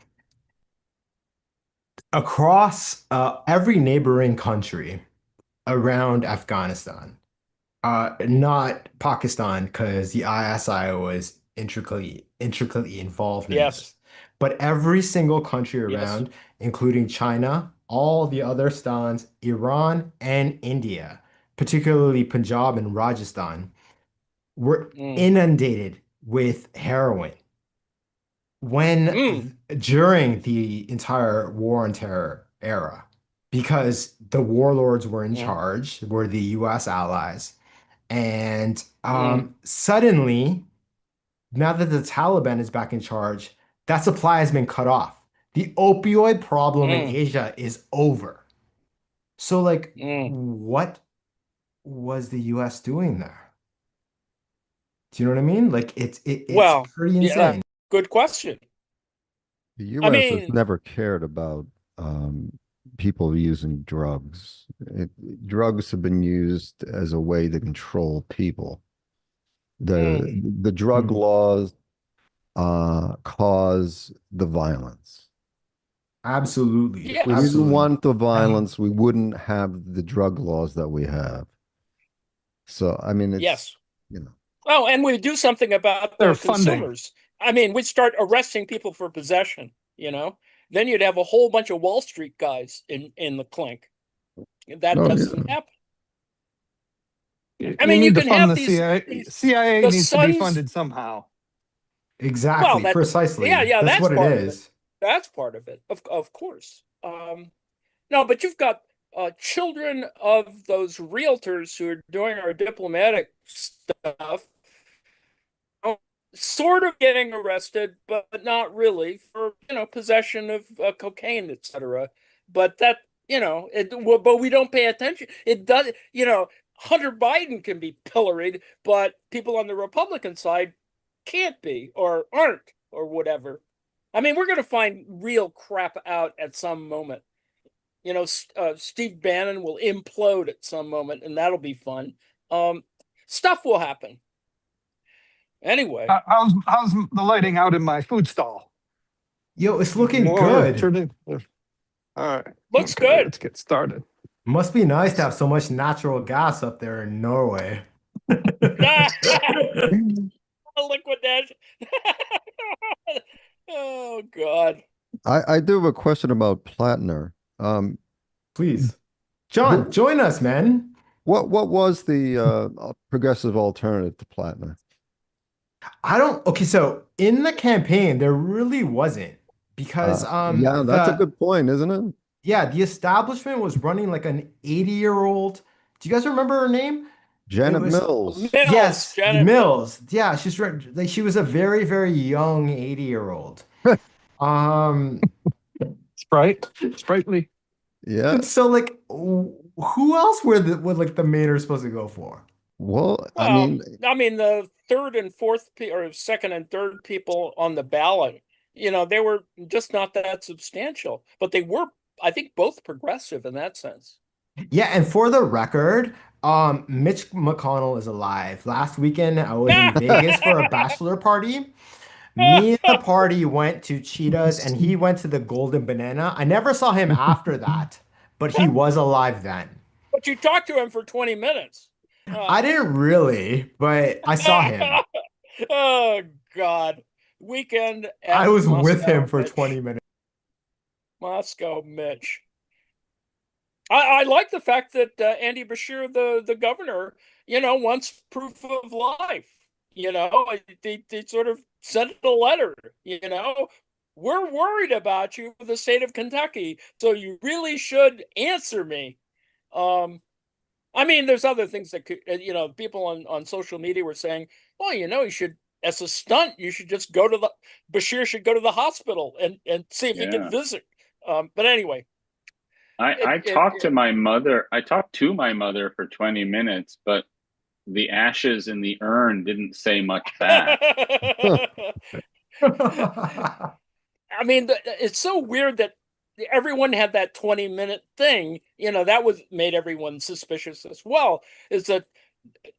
Speaker 6: Across every neighboring country around Afghanistan, not Pakistan, because the ISI was intricately involved in
Speaker 4: Yes.
Speaker 6: this, but every single country
Speaker 4: Yes.
Speaker 6: around, including China, all the other stans, Iran, and India, particularly Punjab and Rajasthan, were
Speaker 4: Mm.
Speaker 6: inundated with heroin during the entire war on terror era, because the warlords were in
Speaker 4: Mm.
Speaker 6: charge, were the US allies. And
Speaker 4: Mm.
Speaker 6: suddenly, now that the Taliban is back in charge, that supply has been cut off. The opioid problem in
Speaker 4: Mm.
Speaker 6: Asia is over. So, like,
Speaker 4: Mm.
Speaker 6: what was the US doing there? Do you know what I mean? Like, it's
Speaker 4: Well,
Speaker 6: pretty
Speaker 4: yeah,
Speaker 6: insane.
Speaker 4: good question.
Speaker 7: The
Speaker 4: I
Speaker 7: U.S. has
Speaker 4: mean,
Speaker 7: never cared about people using drugs. Drugs have been used as a way to control people. The drug
Speaker 6: Mm.
Speaker 7: laws cause the violence.
Speaker 6: Absolutely.
Speaker 7: If we didn't
Speaker 4: yes.
Speaker 7: want the
Speaker 6: And
Speaker 7: violence, we wouldn't have the drug laws that we have. So, I mean, it's,
Speaker 4: Yes.
Speaker 7: you know,
Speaker 4: Oh, and we do something about
Speaker 5: Their
Speaker 4: the
Speaker 5: funding.
Speaker 4: consumers. I mean, we'd start arresting people for possession, Then you'd have a whole bunch of Wall Street guys in the clink. That
Speaker 7: oh,
Speaker 4: doesn't
Speaker 7: yeah.
Speaker 4: happen. I
Speaker 5: You
Speaker 4: mean, you
Speaker 5: need to
Speaker 4: can
Speaker 5: fund
Speaker 4: have
Speaker 5: the
Speaker 4: these
Speaker 5: CIA. CIA
Speaker 4: the
Speaker 5: needs to be
Speaker 4: sons.
Speaker 5: funded somehow.
Speaker 4: Well,
Speaker 6: exactly,
Speaker 4: yeah,
Speaker 6: precisely.
Speaker 4: yeah,
Speaker 6: That's
Speaker 4: that's
Speaker 6: what it
Speaker 4: part of it.
Speaker 6: is.
Speaker 4: That's part of it, of course. No, but you've got children of those realtors who are doing our diplomatic stuff, sort of getting arrested, but not really for possession of cocaine, etc. But that but we don't pay attention. It does, Hunter Biden can be pilloried, but people on the Republican side can't be or aren't or whatever. I mean, we're going to find real crap out at some moment. Steve Bannon will implode at some moment, and that'll be fun. Stuff will happen. Anyway,
Speaker 5: How's the lighting out in my food stall?
Speaker 6: Yo, it's looking
Speaker 5: More
Speaker 6: good.
Speaker 5: turning. All right.
Speaker 4: looks
Speaker 5: Okay,
Speaker 4: good.
Speaker 5: let's get started.
Speaker 6: Must be nice to have so much natural gas up there in Norway.
Speaker 4: Liquidation. Oh God.
Speaker 7: I do have a question about Plattner.
Speaker 6: Please. John, join us, man.
Speaker 7: What was the progressive alternative to Plattner?
Speaker 6: Okay, so in the campaign, there really wasn't. because
Speaker 7: Yeah, that's a good point, isn't it?
Speaker 6: the establishment was running like an 80-year-old. Do you guys remember her name? It
Speaker 7: Janet
Speaker 6: was
Speaker 7: Mills.
Speaker 4: Mills,
Speaker 6: yes,
Speaker 4: Janet Mills.
Speaker 6: Mills. Yeah, like she was a very, very young 80-year-old. Um,
Speaker 5: Sprightly.
Speaker 7: Yeah.
Speaker 6: so like who else would like the mayor supposed to go for?
Speaker 7: Well, I
Speaker 4: Well,
Speaker 7: mean,
Speaker 4: I mean, the third and fourth or second and third people on the ballot, they were just not that substantial, but they were, I think, both progressive in that sense.
Speaker 6: Yeah, and for the record, Mitch McConnell is alive. Last weekend, I was in Vegas for a bachelor party. Me and the party went to Cheetahs, and he went to the Golden Banana. I never saw him after that, but he was alive then.
Speaker 4: But you talked to him for 20 minutes.
Speaker 6: I didn't really, but I saw him.
Speaker 4: Oh, God. Weekend
Speaker 6: I
Speaker 4: at
Speaker 6: was with
Speaker 4: Moscow
Speaker 6: him for
Speaker 4: Mitch.
Speaker 6: 20 minutes.
Speaker 4: Moscow Mitch. I like the fact that Andy Bashir, the governor, wants proof of life. They sort of sent a letter, we're worried about you for the state of Kentucky, so you really should answer me. I mean, there's other things that could, people on social media were saying, well, you should, as a stunt, you should just Bashir should go to the hospital and see if he can visit. But anyway.
Speaker 8: I talked to my mother. I talked to my mother for 20 minutes, but the ashes in the urn didn't say much back.
Speaker 4: I mean, it's so weird that everyone had that 20-minute thing. That made everyone suspicious as well. Is that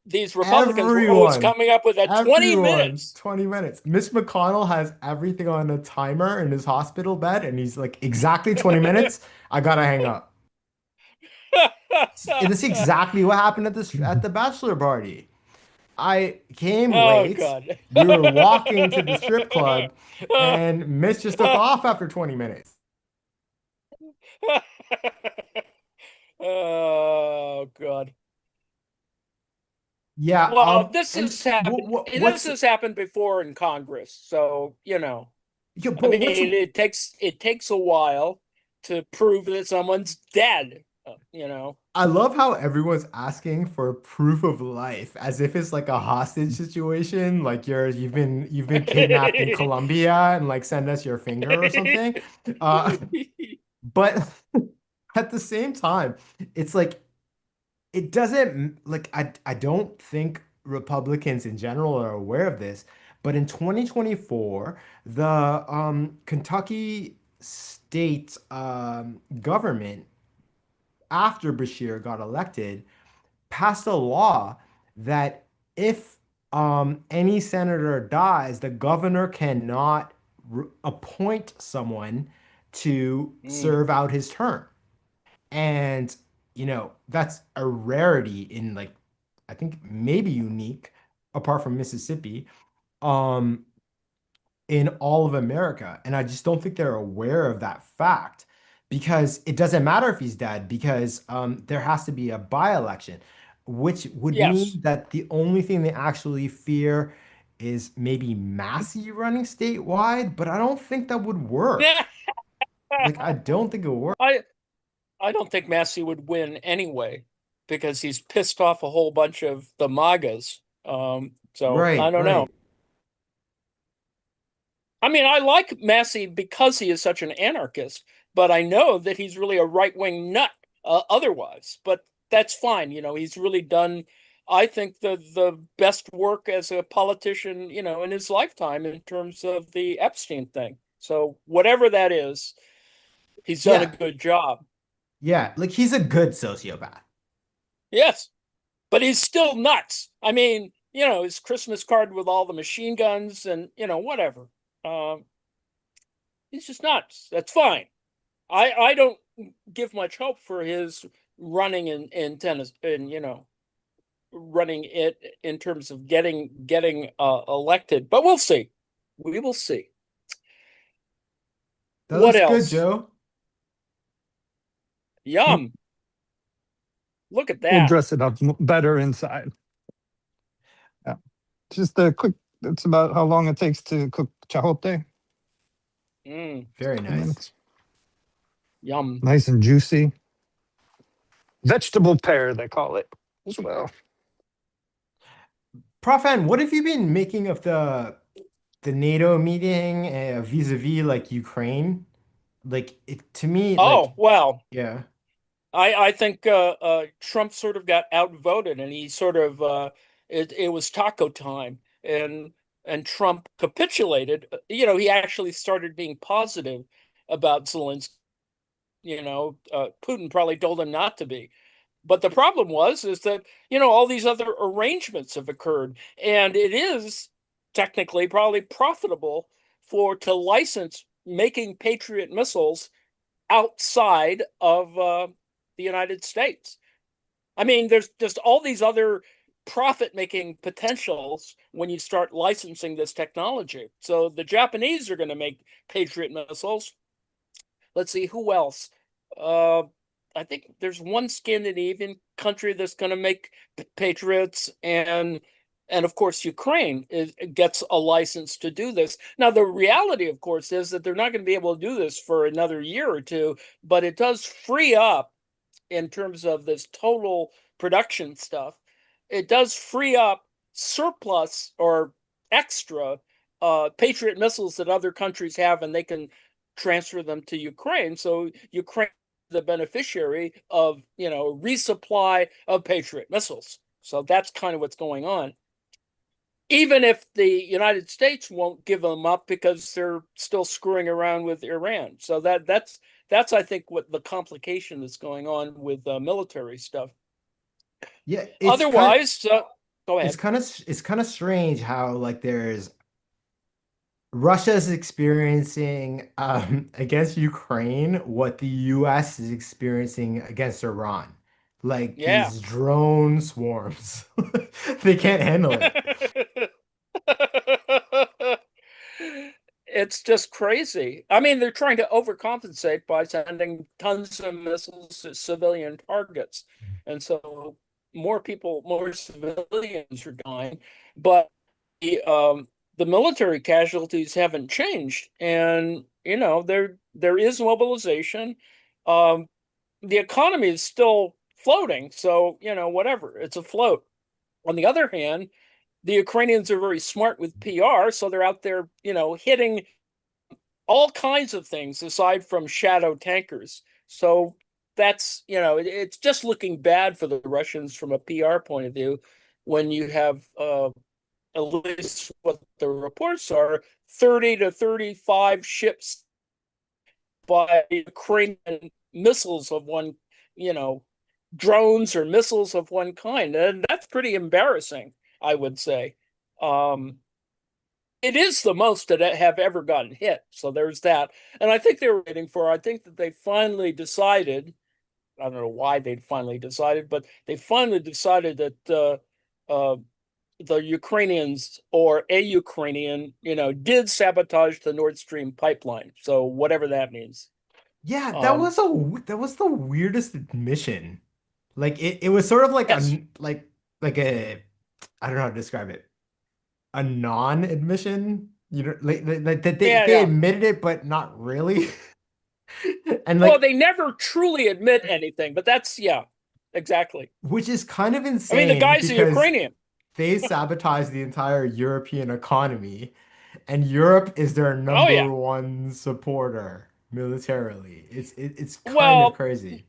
Speaker 4: these Republicans were always coming up with that 20 minutes.
Speaker 6: 20 minutes. Mitch McConnell has everything on a timer in his hospital bed, and he's like, exactly 20 minutes. I gotta hang up. And that's exactly what happened at the bachelor party. I came late.
Speaker 4: God.
Speaker 6: We were walking to the strip club, and Mitch just took off after 20 minutes.
Speaker 4: Oh, God.
Speaker 6: Yeah.
Speaker 4: Well, this has happened.
Speaker 6: What's
Speaker 4: This has happened before in Congress, so
Speaker 6: yeah,
Speaker 4: I
Speaker 6: but
Speaker 4: mean, it takes a while to prove that someone's dead.
Speaker 6: I love how everyone's asking for proof of life as if it's like a hostage situation, like you've been kidnapped in Colombia and like send us your finger or something. But at the same time, it's like it doesn't like I don't think Republicans in general are aware of this, but in 2024, the Kentucky state government, after Bashir got elected, passed a law that if any senator dies, the governor cannot appoint someone to serve out his term. And, that's a rarity in like, I think maybe unique, apart from Mississippi, in all of America. And I just don't think they're aware of that fact because it doesn't matter if he's dead because there has to be a by-election, which would mean that the only thing they actually fear is maybe Massey running statewide, but I don't think that would work. Like, I don't think it would work.
Speaker 4: I don't think Massey would win anyway because he's pissed off a whole bunch of the MAGAs. So I don't know. I mean, I like Massey because he is such an anarchist, but I know that he's really a right-wing nut otherwise. But that's fine. He's really done, I think, the best work as a politician, in his lifetime in terms of the Epstein thing. So whatever that is, he's done a good job.
Speaker 6: Yeah, like he's a good sociopath.
Speaker 4: Yes, but he's still nuts. I mean, his Christmas card with all the machine guns and, whatever. He's just nuts. That's fine. I don't give much hope for his running in tennis and, running it in terms of getting elected. But we'll see. We will see.
Speaker 6: That
Speaker 4: What
Speaker 6: looks
Speaker 4: else?
Speaker 6: good, Joe.
Speaker 4: Yum. Look at
Speaker 5: We'll
Speaker 4: that.
Speaker 5: dress it up better inside. Yeah. Just a quick, that's about how long it takes to cook chayote.
Speaker 6: Very
Speaker 5: Couple
Speaker 6: nice.
Speaker 5: minutes.
Speaker 4: Yum.
Speaker 5: Nice and juicy. Vegetable pear, they call it as well.
Speaker 6: Prof. N, what have you been making of the NATO meeting vis-a-vis like Ukraine? Like it to me, like
Speaker 4: Oh, well,
Speaker 6: yeah.
Speaker 4: I think Trump sort of got outvoted, and he sort of it was taco time, and Trump capitulated. He actually started being positive about Zelensky. Putin probably told him not to be. But the problem is that, all these other arrangements have occurred, and it is technically probably profitable to license making Patriot missiles outside of the United States. I mean, there's just all these other profit-making potentials when you start licensing this technology. So the Japanese are going to make Patriot missiles. Let's see, who else? Uh, I think there's one Scandinavian country that's going to make Patriots, and of course Ukraine gets a license to do this. Now the reality, of course, is that they're not going to be able to do this for another year or two, but it does free up in terms of this total production stuff. It does free up surplus or extra Patriot missiles that other countries have, and they can transfer them to Ukraine. So Ukraine is the beneficiary of resupply of Patriot missiles. So that's kind of what's going on. Even if the United States won't give them up because they're still screwing around with Iran. So that's I think what the complication that's going on with military stuff.
Speaker 6: Yeah,
Speaker 4: Otherwise, go ahead.
Speaker 6: it's kind of strange how like there's Russia's experiencing against Ukraine what the US is experiencing against Iran. Like
Speaker 4: Yeah.
Speaker 6: these drone swarms. They can't handle it.
Speaker 4: It's just crazy. I mean, they're trying to overcompensate by sending tons of missiles to civilian targets. And so more civilians are dying, but the military casualties haven't changed. And, there is mobilization. The economy is still floating, so, whatever, it's afloat. On the other hand, the Ukrainians are very smart with PR, so they're out there, hitting all kinds of things aside from shadow tankers. So that's, it's just looking bad for the Russians from a PR point of view when you have, at least what the reports are, 30 to 35 ships by Ukrainian missiles of one, drones or missiles of one kind. And that's pretty embarrassing, I would say. It is the most that have ever gotten hit. So there's that. And I think I think that they finally decided, I don't know why they finally decided, but they finally decided that the Ukrainians or a Ukrainian, did sabotage the Nord Stream pipeline. So whatever that means.
Speaker 6: Yeah, that was the weirdest admission. Like it was sort of like
Speaker 4: Yes.
Speaker 6: like a I don't know how to describe it. A non-admission, like that they
Speaker 4: Yeah.
Speaker 6: admitted it, but not really. And
Speaker 4: Well,
Speaker 6: like,
Speaker 4: they never truly admit anything, but that's, yeah, exactly.
Speaker 6: which is kind of
Speaker 4: I mean, the
Speaker 6: insane
Speaker 4: guy's a
Speaker 6: because
Speaker 4: Ukrainian.
Speaker 6: they sabotage the entire European economy, and Europe is their
Speaker 4: Oh,
Speaker 6: number
Speaker 4: yeah.
Speaker 6: one supporter militarily. It's kind of
Speaker 4: Well,
Speaker 6: crazy.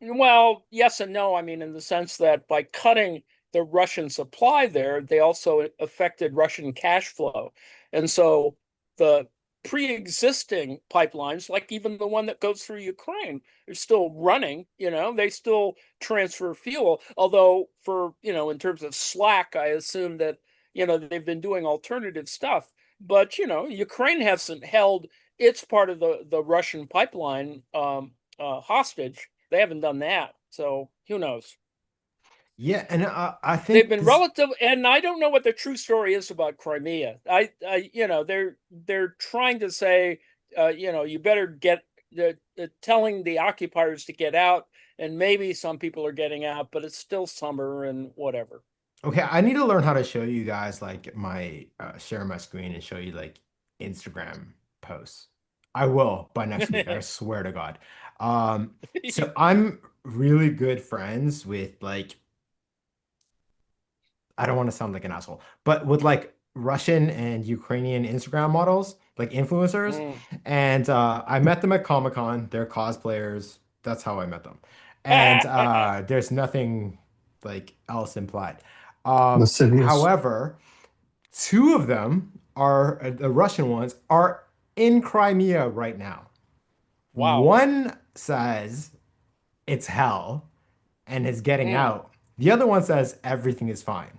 Speaker 4: Well, yes and no. I mean, in the sense that by cutting the Russian supply there, they also affected Russian cash flow. And so the pre-existing pipelines, like even the one that goes through Ukraine, are still running, they still transfer fuel. Although in terms of slack, I assume that, they've been doing alternative stuff. But, Ukraine hasn't held its part of the Russian pipeline hostage. They haven't done that, so who knows?
Speaker 6: Yeah, and I
Speaker 4: They've
Speaker 6: think
Speaker 4: been
Speaker 6: this.
Speaker 4: relative, and I don't know what the true story is about Crimea. They're trying to say, you better get telling the occupiers to get out, and maybe some people are getting out, but it's still summer and whatever.
Speaker 6: Okay, I need to learn how to show you guys like my share my screen and show you like Instagram posts. I will by next week. I swear to God. So I'm really good friends with like I don't want to sound like an asshole, but with like Russian and Ukrainian Instagram models, like influencers.
Speaker 4: Mm.
Speaker 6: And I met them at Comic-Con. They're cosplayers. That's how I met them. And there's nothing like else implied.
Speaker 5: Lascivious.
Speaker 6: However, two of them are the Russian ones are in Crimea right now.
Speaker 4: Wow.
Speaker 6: One says it's hell and is getting
Speaker 4: Mm.
Speaker 6: out. The other one says everything is fine.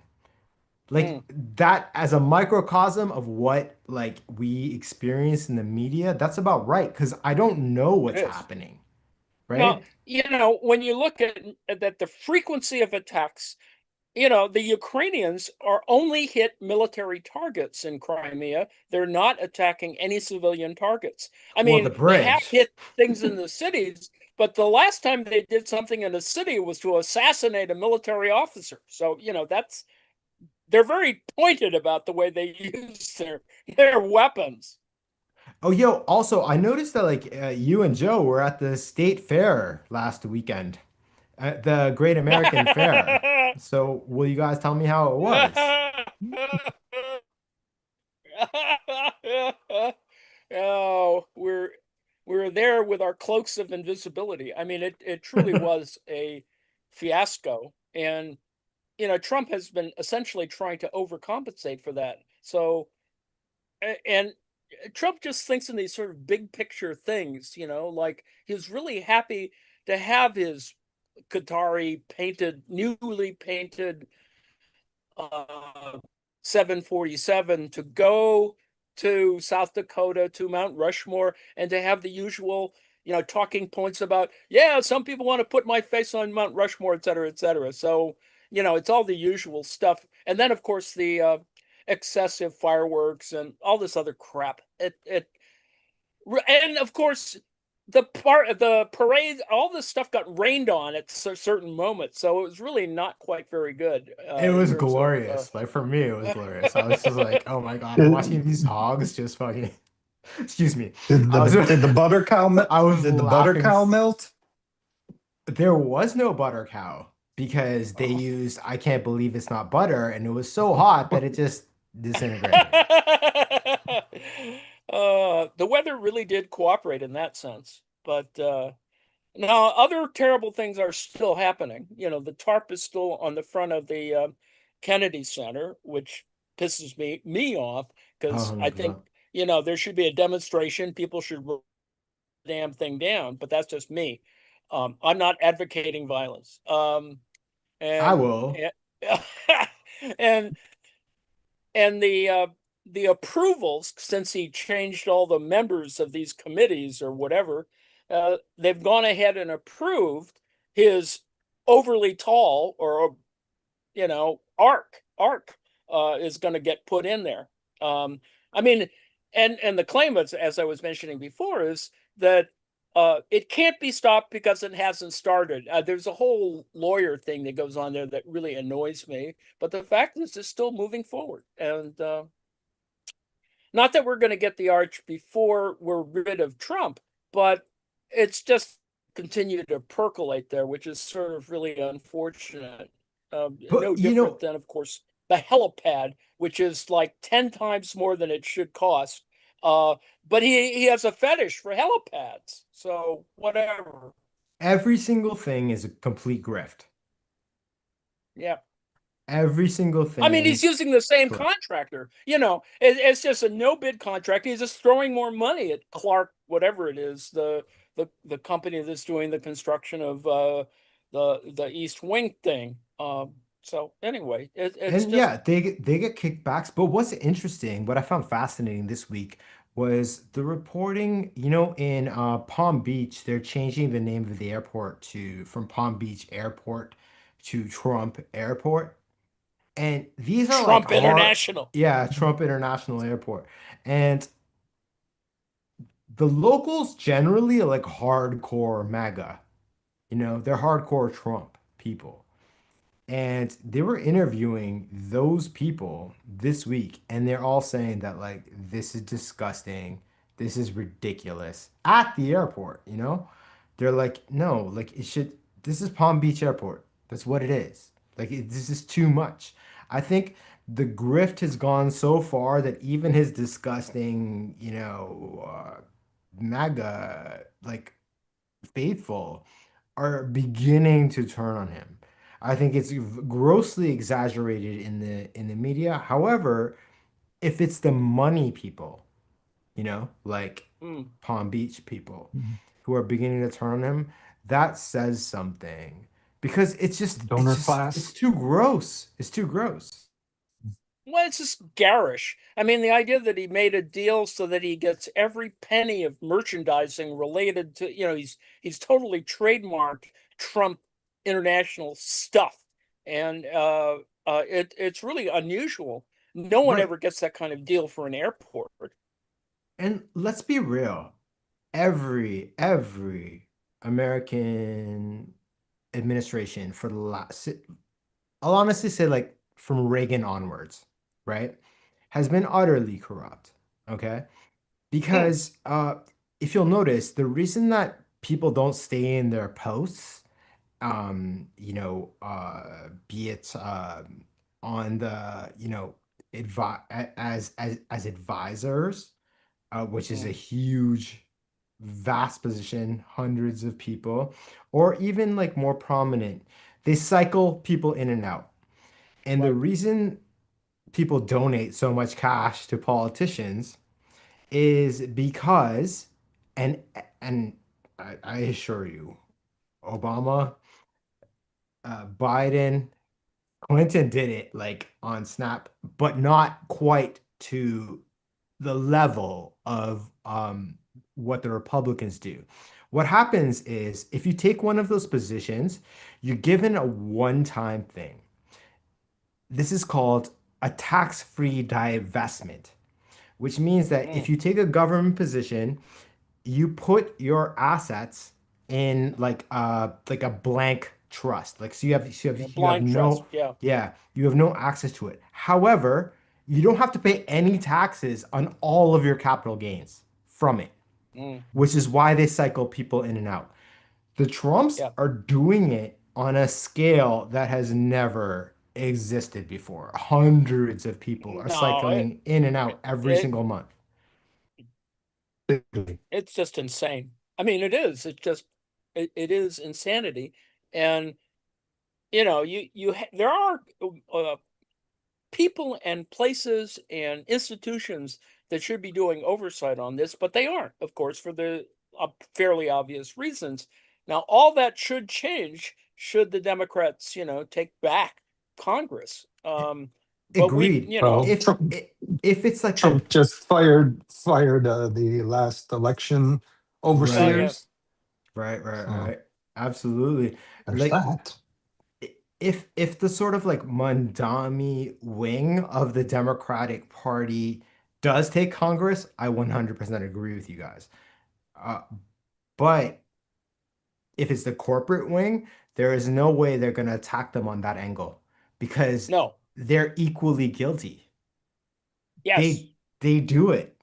Speaker 6: Like
Speaker 4: Mm.
Speaker 6: that as a microcosm of what like we experience in the media, that's about right because I don't know
Speaker 4: It
Speaker 6: what's
Speaker 4: is.
Speaker 6: happening,
Speaker 4: Well,
Speaker 6: right?
Speaker 4: when you look at that, the frequency of attacks, the Ukrainians are only hit military targets in Crimea. They're not attacking any civilian targets. I
Speaker 6: Well, the
Speaker 4: mean, they have
Speaker 6: bridge.
Speaker 4: hit things in the cities, but the last time they did something in a city was to assassinate a military officer. So, they're very pointed about the way they use their weapons.
Speaker 6: Oh, yo, also I noticed that like you and Joe were at the state fair last weekend, at the Great American Fair. So will you guys tell me how it was?
Speaker 4: Oh, we're there with our cloaks of invisibility. I mean, it truly was a fiasco, and Trump has been essentially trying to overcompensate for that. So, and Trump just thinks in these sort of big picture things, like he's really happy to have his Qatari painted, newly painted 747 to go to South Dakota to Mount Rushmore and to have the usual, talking points about, yeah, some people want to put my face on Mount Rushmore, et cetera, et cetera. So, it's all the usual stuff. And then, of course, the excessive fireworks and all this other crap. And of course, the parade, all this stuff got rained on at certain moments, so it was really not quite very good
Speaker 6: It
Speaker 4: in
Speaker 6: was
Speaker 4: terms of.
Speaker 6: glorious. Like for me, it was glorious. I was just like, oh my God, I'm watching
Speaker 5: Did,
Speaker 6: these hogs just fucking excuse me.
Speaker 5: did
Speaker 6: I was
Speaker 5: the butter cow
Speaker 6: I was
Speaker 5: did the butter
Speaker 6: laughing.
Speaker 5: cow melt?
Speaker 6: There was no butter cow because they
Speaker 5: Oh.
Speaker 6: used I can't believe it's not butter, and it was so hot that it just disintegrated.
Speaker 4: The weather really did cooperate in that sense, but now other terrible things are still happening. The tarp is still on the front of the Kennedy Center, which pisses me off because I think
Speaker 6: 100%.
Speaker 4: there should be a demonstration. People should burn the damn thing down, but that's just me. I'm not advocating violence.
Speaker 6: I
Speaker 4: And
Speaker 6: will.
Speaker 4: and and the approvals, since he changed all the members of these committees or whatever, they've gone ahead and approved his overly tall, or arc is going to get put in there. I mean, and the claim, as I was mentioning before, is that it can't be stopped because it hasn't started. There's a whole lawyer thing that goes on there that really annoys me. But the fact is, it's still moving forward, and not that we're going to get the arch before we're rid of Trump, but it's just continued to percolate there, which is sort of really unfortunate. No
Speaker 6: But
Speaker 4: different than, of course, the helipad, which is like 10 times more than it should cost. Uh, but he has a fetish for helipads. So whatever.
Speaker 6: every single thing is a complete grift.
Speaker 4: Yeah.
Speaker 6: Every single
Speaker 4: I mean, he's
Speaker 6: thing.
Speaker 4: using the same
Speaker 6: Correct.
Speaker 4: contractor. It's just a no bid contract. He's just throwing more money at Clark, whatever it is, the company that's doing the construction of the East Wing thing. So anyway, it's
Speaker 6: And
Speaker 4: just
Speaker 6: yeah, they get kickbacks. But what's interesting, what I found fascinating this week was the reporting, in Palm Beach, they're changing the name of the airport to from Palm Beach Airport to Trump Airport. And these are like
Speaker 4: Trump
Speaker 6: hard,
Speaker 4: International.
Speaker 6: yeah, Trump International Airport. And the locals generally are like hardcore MAGA. They're hardcore Trump people. And they were interviewing those people this week, and they're all saying that like this is disgusting. this is ridiculous at the airport, you know? They're like, no, like it should, this is Palm Beach Airport. That's what it is. Like this is too much. I think the grift has gone so far that even his disgusting, MAGA like faithful are beginning to turn on him. I think it's grossly exaggerated in the media. However, if it's the money people, like
Speaker 4: Mm.
Speaker 6: Palm Beach people
Speaker 5: Mhm.
Speaker 6: who are beginning to turn on him, that says something because
Speaker 5: Donor class.
Speaker 6: it's too gross. It's too gross.
Speaker 4: Well, it's just garish. I mean, the idea that he made a deal so that he gets every penny of merchandising related to, he's totally trademarked Trump international stuff, and it's really unusual. No one
Speaker 6: Right.
Speaker 4: ever gets that kind of deal for an airport.
Speaker 6: And let's be real. Every American administration for the last, I'll honestly say like from Reagan onwards, right, has been utterly corrupt. Okay.
Speaker 4: Mm,
Speaker 6: Because if you'll notice, the reason that people don't stay in their posts, be it on the, as advisors, which is a
Speaker 4: mm,
Speaker 6: huge, vast position, hundreds of people, or even like more prominent, they cycle people in and out. And the
Speaker 4: right.
Speaker 6: reason people donate so much cash to politicians is because, and and I assure you, Obama, Biden, Clinton did it like on Snap, but not quite to the level of what the Republicans do. What happens is if you take one of those positions, you're given a one-time thing. This is called a tax-free divestment, which means that if
Speaker 4: Mm,
Speaker 6: you take a government position, you put your assets in like a blank trust. Like so
Speaker 4: a
Speaker 6: you have
Speaker 4: blind trust.
Speaker 6: no
Speaker 4: Yeah.
Speaker 6: yeah, you have no access to it. However, you don't have to pay any taxes on all of your capital gains from it,
Speaker 4: Mm,
Speaker 6: which is why they cycle people in and out. The Trumps
Speaker 4: yeah.
Speaker 6: are doing it on a scale that has never existed before. Hundreds of people are
Speaker 4: No,
Speaker 6: cycling in and out every
Speaker 4: it
Speaker 6: single month.
Speaker 4: it's just insane. I mean, it is. It's just it is insanity, and there are uh, people and places and institutions that should be doing oversight on this, but they aren't, of course, for the fairly obvious reasons. Now, all that should change should the Democrats, take back Congress. But
Speaker 6: Agreed.
Speaker 5: Well,
Speaker 6: If if it's like the
Speaker 5: Trump just fired the last election
Speaker 4: oh yeah,
Speaker 6: right,
Speaker 5: overseers. So
Speaker 6: right. Absolutely.
Speaker 5: there's
Speaker 6: Like
Speaker 5: that.
Speaker 6: if the sort of like Mandami wing of the Democratic Party does take Congress, I 100% agree with you guys. Uh, but if it's the corporate wing, there is no way they're going to attack them on that angle because
Speaker 4: no,
Speaker 6: they're equally guilty.
Speaker 4: yes,
Speaker 6: They do it.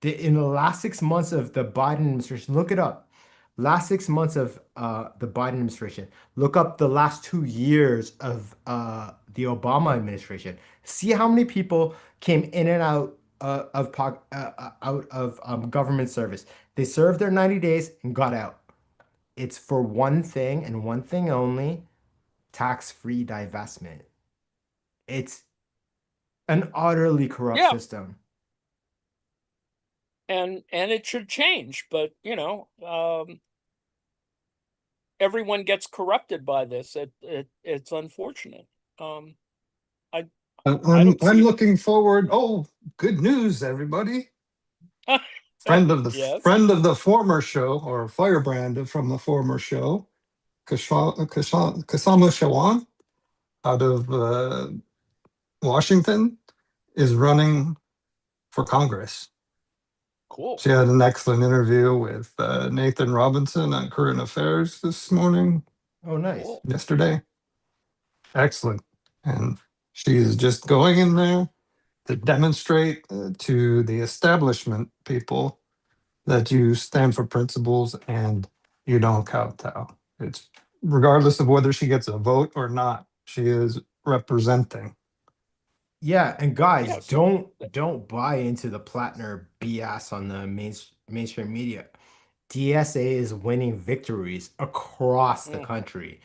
Speaker 6: In the last 6 months of the Biden administration, look it up. Last 6 months of the Biden administration, look up the last 2 years of the Obama administration. See how many people came in and out out of government service. They served their 90 days and got out. It's for one thing and one thing only, tax-free divestment. It's an utterly corrupt
Speaker 4: yeah,
Speaker 6: system.
Speaker 4: and it should change. But everyone gets corrupted by this. It's unfortunate. Um, I I don't
Speaker 5: I'm
Speaker 4: see.
Speaker 5: looking forward. Oh, good news, everybody!
Speaker 4: Yes,
Speaker 5: Friend of the former show, or firebrand from the former show, Kasama Shawan out of Washington is running for Congress.
Speaker 4: cool.
Speaker 5: She had an excellent interview with Nathan Robinson on Current Affairs this morning,
Speaker 6: Oh, nice.
Speaker 4: Cool.
Speaker 5: yesterday. Excellent. And she's just going in there to demonstrate to the establishment people that you stand for principles and you don't kowtow. It's regardless of whether she gets a vote or not, she is representing.
Speaker 6: Yeah, and guys,
Speaker 4: Yes.
Speaker 6: don't buy into the Plattner BS on the mainstream media. DSA is winning victories across the
Speaker 4: Mm,
Speaker 6: country,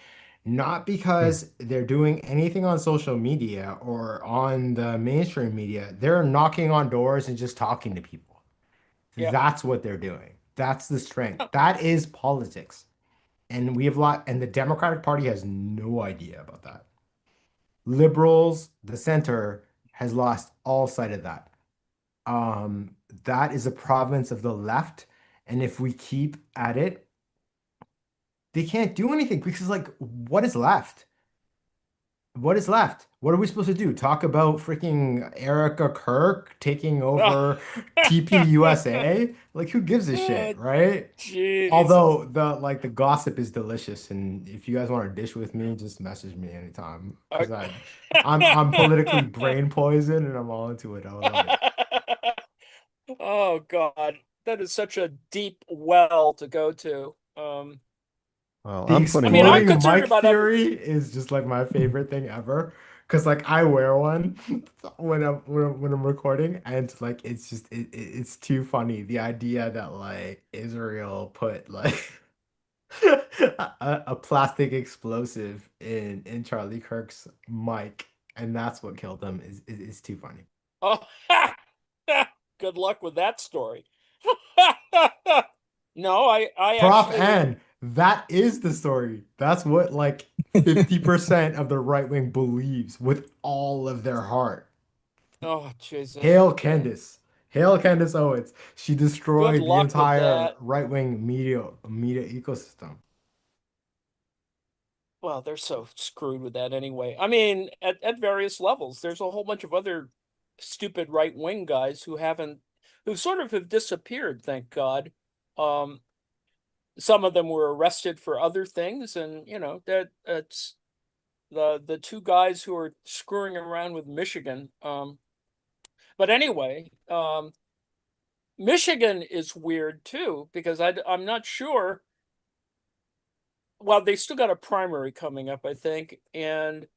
Speaker 6: not
Speaker 5: Hmm.
Speaker 6: because they're doing anything on social media or on the mainstream media. They're knocking on doors and just talking to people.
Speaker 4: yeah.
Speaker 6: That's what they're doing. That's the strength.
Speaker 4: Oh,
Speaker 6: That is politics. And we have and the Democratic Party has no idea about that. Liberals, the center, has lost all sight of that. That is a province of the left, and if we keep at it, they can't do anything because, like, what is left? What is left? What are we supposed to do? Talk about freaking Erica Kirk taking
Speaker 4: oh.
Speaker 6: over TPUSA? Like, who gives a shit, right?
Speaker 4: Jesus.
Speaker 6: Although the gossip is delicious, and if you guys want to dish with me, just message me anytime
Speaker 4: Uh,
Speaker 6: because I'm politically brain poisoned and I'm all into it. I love it.
Speaker 4: oh God, that is such a deep well to go to.
Speaker 7: Well,
Speaker 6: The
Speaker 7: I'm
Speaker 4: I
Speaker 7: putting
Speaker 4: mean, I'm
Speaker 7: money.
Speaker 6: exploding
Speaker 4: concerned
Speaker 6: mic
Speaker 4: about other.
Speaker 6: theory is just like my favorite thing ever. Cause like I wear one when I'm recording, and like it's just it's too funny. The idea that like Israel put like a plastic explosive in Charlie Kirk's mic, and that's what killed him is too funny.
Speaker 4: Oh, good luck with that story. No, I
Speaker 6: Prof.
Speaker 4: actually.
Speaker 6: N, that is the story. That's what like 50% of the right wing believes with all of their heart.
Speaker 4: Oh Jesus.
Speaker 6: Hail Candace. Hail Candace Owens. She
Speaker 4: Good
Speaker 6: destroyed the
Speaker 4: luck with
Speaker 6: entire
Speaker 4: that.
Speaker 6: right wing media ecosystem.
Speaker 4: Well, they're so screwed with that anyway. I mean, at various levels, there's a whole bunch of other stupid right wing guys who sort of have disappeared, thank God. Um, some of them were arrested for other things, and that's the two guys who are screwing around with Michigan. But anyway, Michigan is weird too because I'm not sure. Well, they still got a primary coming up, I think, and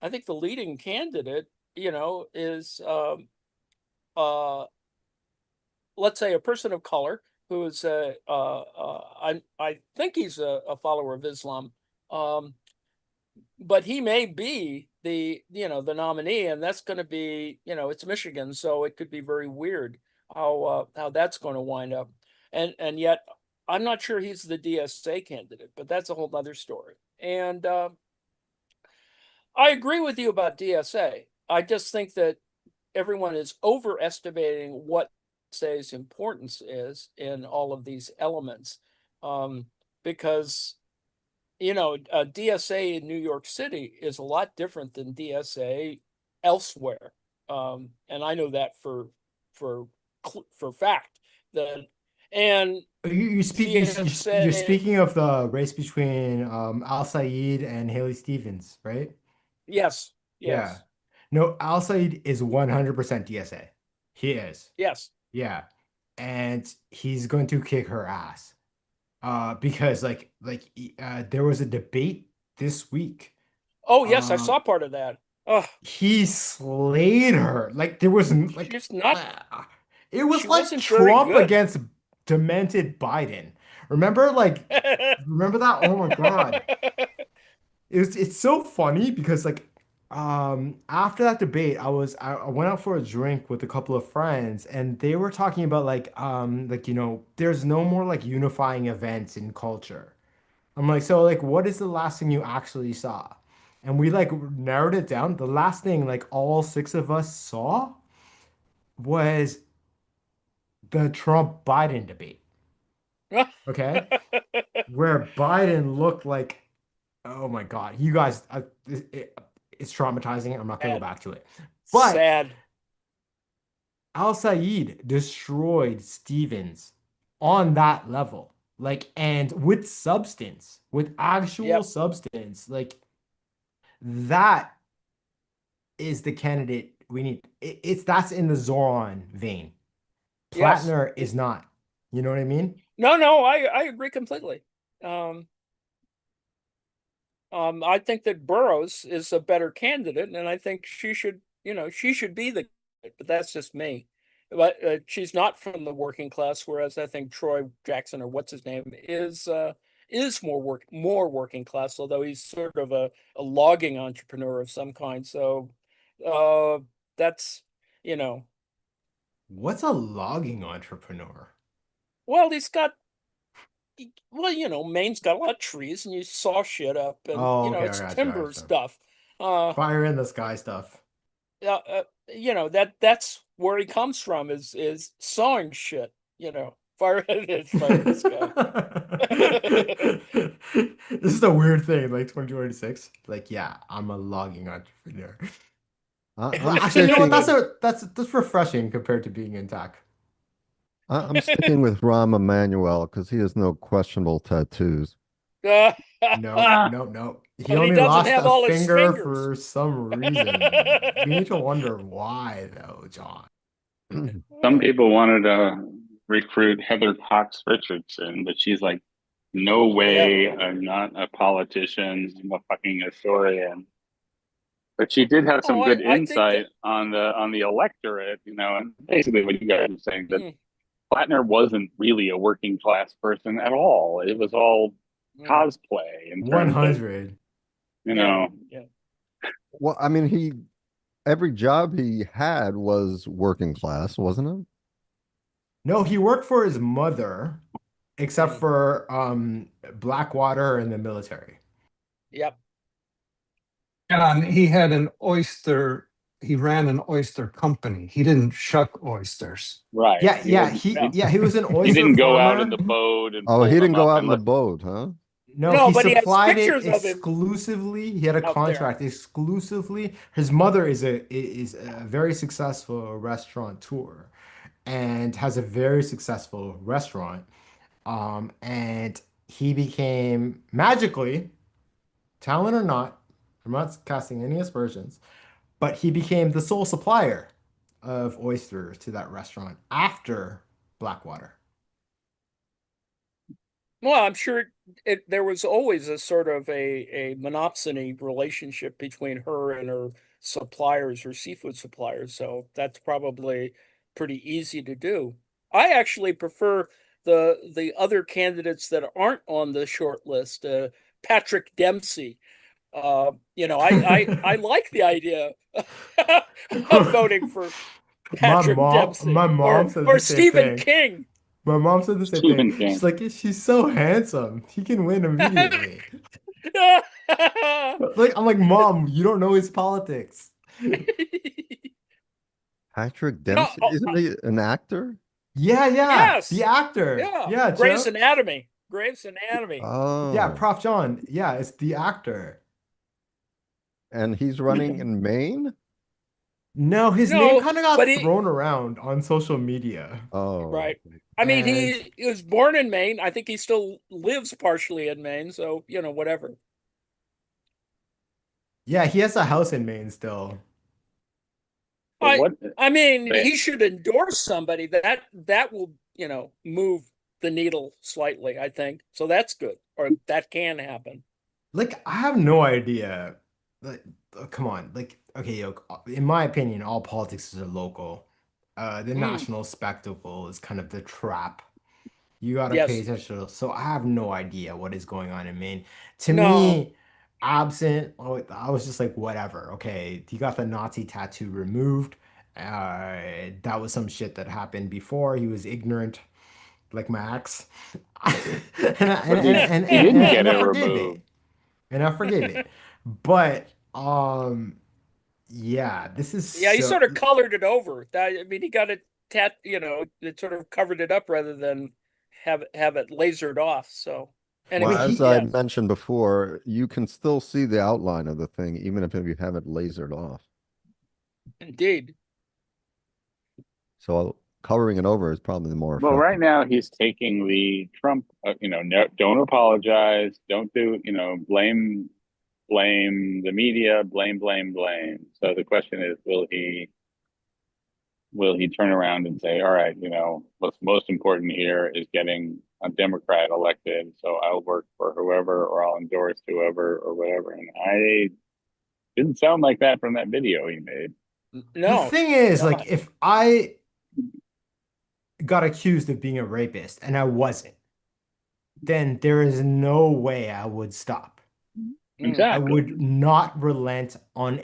Speaker 4: I think the leading candidate, is uh, let's say a person of color who is I think he's a follower of Islam, um, but he may be the nominee, and that's going to be it's Michigan, so it could be very weird how that's going to wind up, and yet I'm not sure he's the DSA candidate, but that's a whole other story. And I agree with you about DSA. I just think that everyone is overestimating what DSA's importance is in all of these elements, um, because DSA in New York City is a lot different than DSA elsewhere, and I know that for for fact. That and
Speaker 6: You're
Speaker 4: DSA,
Speaker 6: speaking of the race between Al Said and Haley Stevens, right?
Speaker 4: yes,
Speaker 6: Yeah.
Speaker 4: yes,
Speaker 6: No, Al Said is 100% DSA. He is.
Speaker 4: yes.
Speaker 6: Yeah. And he's going to kick her ass. Because there was a debate this week.
Speaker 4: Oh, yes, I
Speaker 6: Um,
Speaker 4: saw part of that. Oh,
Speaker 6: he slayed her. Like there was like
Speaker 4: she's not.
Speaker 6: it
Speaker 4: She
Speaker 6: was like
Speaker 4: wasn't very
Speaker 6: Trump
Speaker 4: good.
Speaker 6: against demented Biden. Remember remember that? Oh my God. It's so funny because like after that debate I went out for a drink with a couple of friends and they were talking about like there's no more like unifying events in culture. I'm like, so like what is the last thing you actually saw? And we like narrowed it down. The last thing like all six of us saw was the Trump Biden debate. Okay? Where Biden looked like, oh my God, you guys, it's traumatizing. I'm not gonna go
Speaker 4: Sad.
Speaker 6: back to it. But
Speaker 4: Sad.
Speaker 6: Al Said destroyed Stevens on that level. Like, and with substance, with actual
Speaker 4: Yep.
Speaker 6: substance, like that is the candidate we need. It's that's in the Zoran vein.
Speaker 4: Yes.
Speaker 6: Plattner is not. You know what I mean?
Speaker 4: No, I agree completely. Um, I think that Burroughs is a better candidate, and I think she should be the, but that's just me. But she's not from the working class, whereas I think Troy Jackson, or what's his name, is more working class, although he's sort of a logging entrepreneur of some kind. So uh, that's, you know,
Speaker 6: What's a logging entrepreneur?
Speaker 4: well, Maine's got a lot of trees, and you saw shit up, and
Speaker 6: Oh, okay, I
Speaker 4: it's
Speaker 6: got you, I
Speaker 4: timber
Speaker 6: got you.
Speaker 4: stuff. Uh,
Speaker 6: Fire in the sky stuff.
Speaker 4: that's where he comes from, is sawing shit. Fire it's fire in the sky.
Speaker 6: This is a weird thing, like 2026. Like, yeah, I'm a logging entrepreneur.
Speaker 7: I'm
Speaker 6: Actually, you know what?
Speaker 7: sticking.
Speaker 6: That's refreshing compared to being in tech.
Speaker 7: I'm sticking with Rahm Emanuel because he has no questionable tattoos.
Speaker 4: Uh,
Speaker 6: No,
Speaker 8: Ah,
Speaker 6: no, no. He
Speaker 4: but he
Speaker 6: only
Speaker 4: doesn't
Speaker 6: lost
Speaker 4: have
Speaker 6: a
Speaker 4: all his
Speaker 6: finger
Speaker 4: fingers.
Speaker 6: for some reason. We need to wonder why, though, John.
Speaker 8: some people wanted to recruit Heather Cox Richardson, but she's like, no
Speaker 4: Yeah.
Speaker 8: way, I'm not a politician, I'm a fucking historian. But she did have
Speaker 4: Oh,
Speaker 8: some good
Speaker 4: I think that.
Speaker 8: insight on the electorate, and basically what you guys are saying, that
Speaker 4: Mm,
Speaker 8: Plattner wasn't really a working class person at all. It was all
Speaker 4: mm,
Speaker 8: cosplay in terms of,
Speaker 6: 100.
Speaker 8: you
Speaker 4: yeah,
Speaker 8: know,
Speaker 4: yeah.
Speaker 7: Well, I mean, every job he had was working class, wasn't it?
Speaker 6: No, he worked for his mother, except
Speaker 4: Mm,
Speaker 6: for Blackwater in the military.
Speaker 4: yep.
Speaker 5: And he had an oyster, he ran an oyster company. He didn't shuck oysters.
Speaker 8: right.
Speaker 6: Yeah, yeah,
Speaker 8: Yeah.
Speaker 6: he was an
Speaker 8: He
Speaker 6: oyster
Speaker 8: didn't go out in the
Speaker 6: farmer.
Speaker 8: boat and
Speaker 7: Oh, he
Speaker 8: pull them
Speaker 7: didn't go
Speaker 8: up
Speaker 7: out in the
Speaker 8: unless
Speaker 7: boat, huh?
Speaker 6: No,
Speaker 4: No,
Speaker 6: he
Speaker 4: but he has
Speaker 6: supplied it
Speaker 4: pictures of him
Speaker 6: exclusively. He had a
Speaker 4: out there.
Speaker 6: contract exclusively. His mother is a very successful restaurateur and has a very successful restaurant. And he became magically, talent or not, I'm not casting any aspersions, but he became the sole supplier of oysters to that restaurant after Blackwater.
Speaker 4: Well, I'm sure there was always a sort of a monopsony relationship between her and her suppliers, her seafood suppliers. So that's probably pretty easy to do. I actually prefer the other candidates that aren't on the short list. Patrick Dempsey. I like the idea of voting for Patrick
Speaker 6: My
Speaker 4: Dempsey
Speaker 6: mom said
Speaker 4: or
Speaker 6: the same
Speaker 4: Stephen
Speaker 6: thing.
Speaker 4: King.
Speaker 6: My mom said the same thing.
Speaker 8: Stephen
Speaker 6: She's
Speaker 8: King.
Speaker 6: like, she's so handsome. He can win immediately. Like, I'm like, Mom, you don't know his politics.
Speaker 7: Patrick
Speaker 4: No,
Speaker 7: Dempsey, isn't he an actor?
Speaker 6: Yeah, yeah, the
Speaker 4: yes,
Speaker 6: actor.
Speaker 4: yeah.
Speaker 6: Yeah,
Speaker 4: Grey's
Speaker 6: Joe.
Speaker 4: Anatomy. Grey's Anatomy.
Speaker 6: Yeah,
Speaker 7: Oh,
Speaker 6: Prof. John. Yeah, it's the actor.
Speaker 7: and he's running in Maine?
Speaker 6: No, his name
Speaker 4: No,
Speaker 6: kind of
Speaker 4: but
Speaker 6: got
Speaker 4: he
Speaker 6: thrown around on social media.
Speaker 7: Oh,
Speaker 4: right. I mean,
Speaker 6: And
Speaker 4: he was born in Maine. I think he still lives partially in Maine. So whatever.
Speaker 6: yeah, he has a house in Maine still.
Speaker 8: But
Speaker 4: I
Speaker 8: what
Speaker 4: I mean,
Speaker 8: they
Speaker 4: he should endorse somebody that will move the needle slightly. I think so. That's good, or that can happen.
Speaker 6: Like, I have no idea. Like, come on. Like, okay, in my opinion, all politics is local. The
Speaker 4: Mm,
Speaker 6: national spectacle is kind of the trap. You gotta pay
Speaker 4: yes.
Speaker 6: attention. So I have no idea what is going on in Maine. To
Speaker 4: No.
Speaker 6: me, absent, oh, I was just like, whatever. Okay, he got the Nazi tattoo removed. That was some shit that happened before. He was ignorant, like Max. And I,
Speaker 8: but he didn't get
Speaker 6: I
Speaker 8: it
Speaker 6: forgive
Speaker 8: removed.
Speaker 6: it. And I forgive it. But yeah, this is
Speaker 4: Yeah, he
Speaker 6: so
Speaker 4: sort of colored it over. I mean, he got it it sort of covered it up rather than have it lasered off. So
Speaker 7: well,
Speaker 6: wait,
Speaker 4: anyway,
Speaker 7: as
Speaker 6: he
Speaker 7: I
Speaker 4: yes,
Speaker 7: mentioned before, you can still see the outline of the thing, even if you have it lasered off.
Speaker 4: indeed.
Speaker 7: So covering it over is probably the more
Speaker 8: Well, right
Speaker 7: effective.
Speaker 8: now he's taking the Trump, no, don't apologize, don't do, blame the media, blame. So the question is, will he will he turn around and say, all right, what's most important here is getting a Democrat elected, so I'll work for whoever or I'll endorse whoever or whatever. And I didn't sound like that from that video he made.
Speaker 6: The
Speaker 4: No,
Speaker 6: thing is,
Speaker 4: not.
Speaker 6: like, if I got accused of being a rapist and I wasn't, then there is no way I would stop. I
Speaker 8: Exactly.
Speaker 6: would not relent on,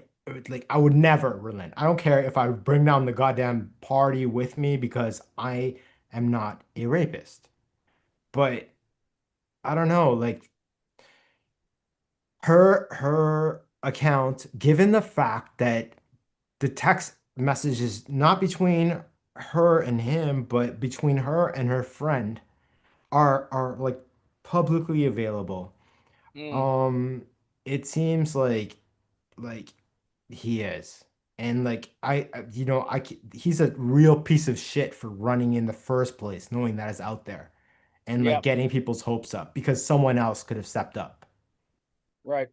Speaker 6: like, I would never relent. I don't care if I bring down the goddamn party with me because I am not a rapist. But I don't know, like, her account, given the fact that the text message is not between her and him, but between her and her friend, are like publicly available. It seems like he is. And like he's a real piece of shit for running in the first place, knowing that it's out there and like
Speaker 4: Yep.
Speaker 6: getting people's hopes up because someone else could have stepped up.
Speaker 4: Right.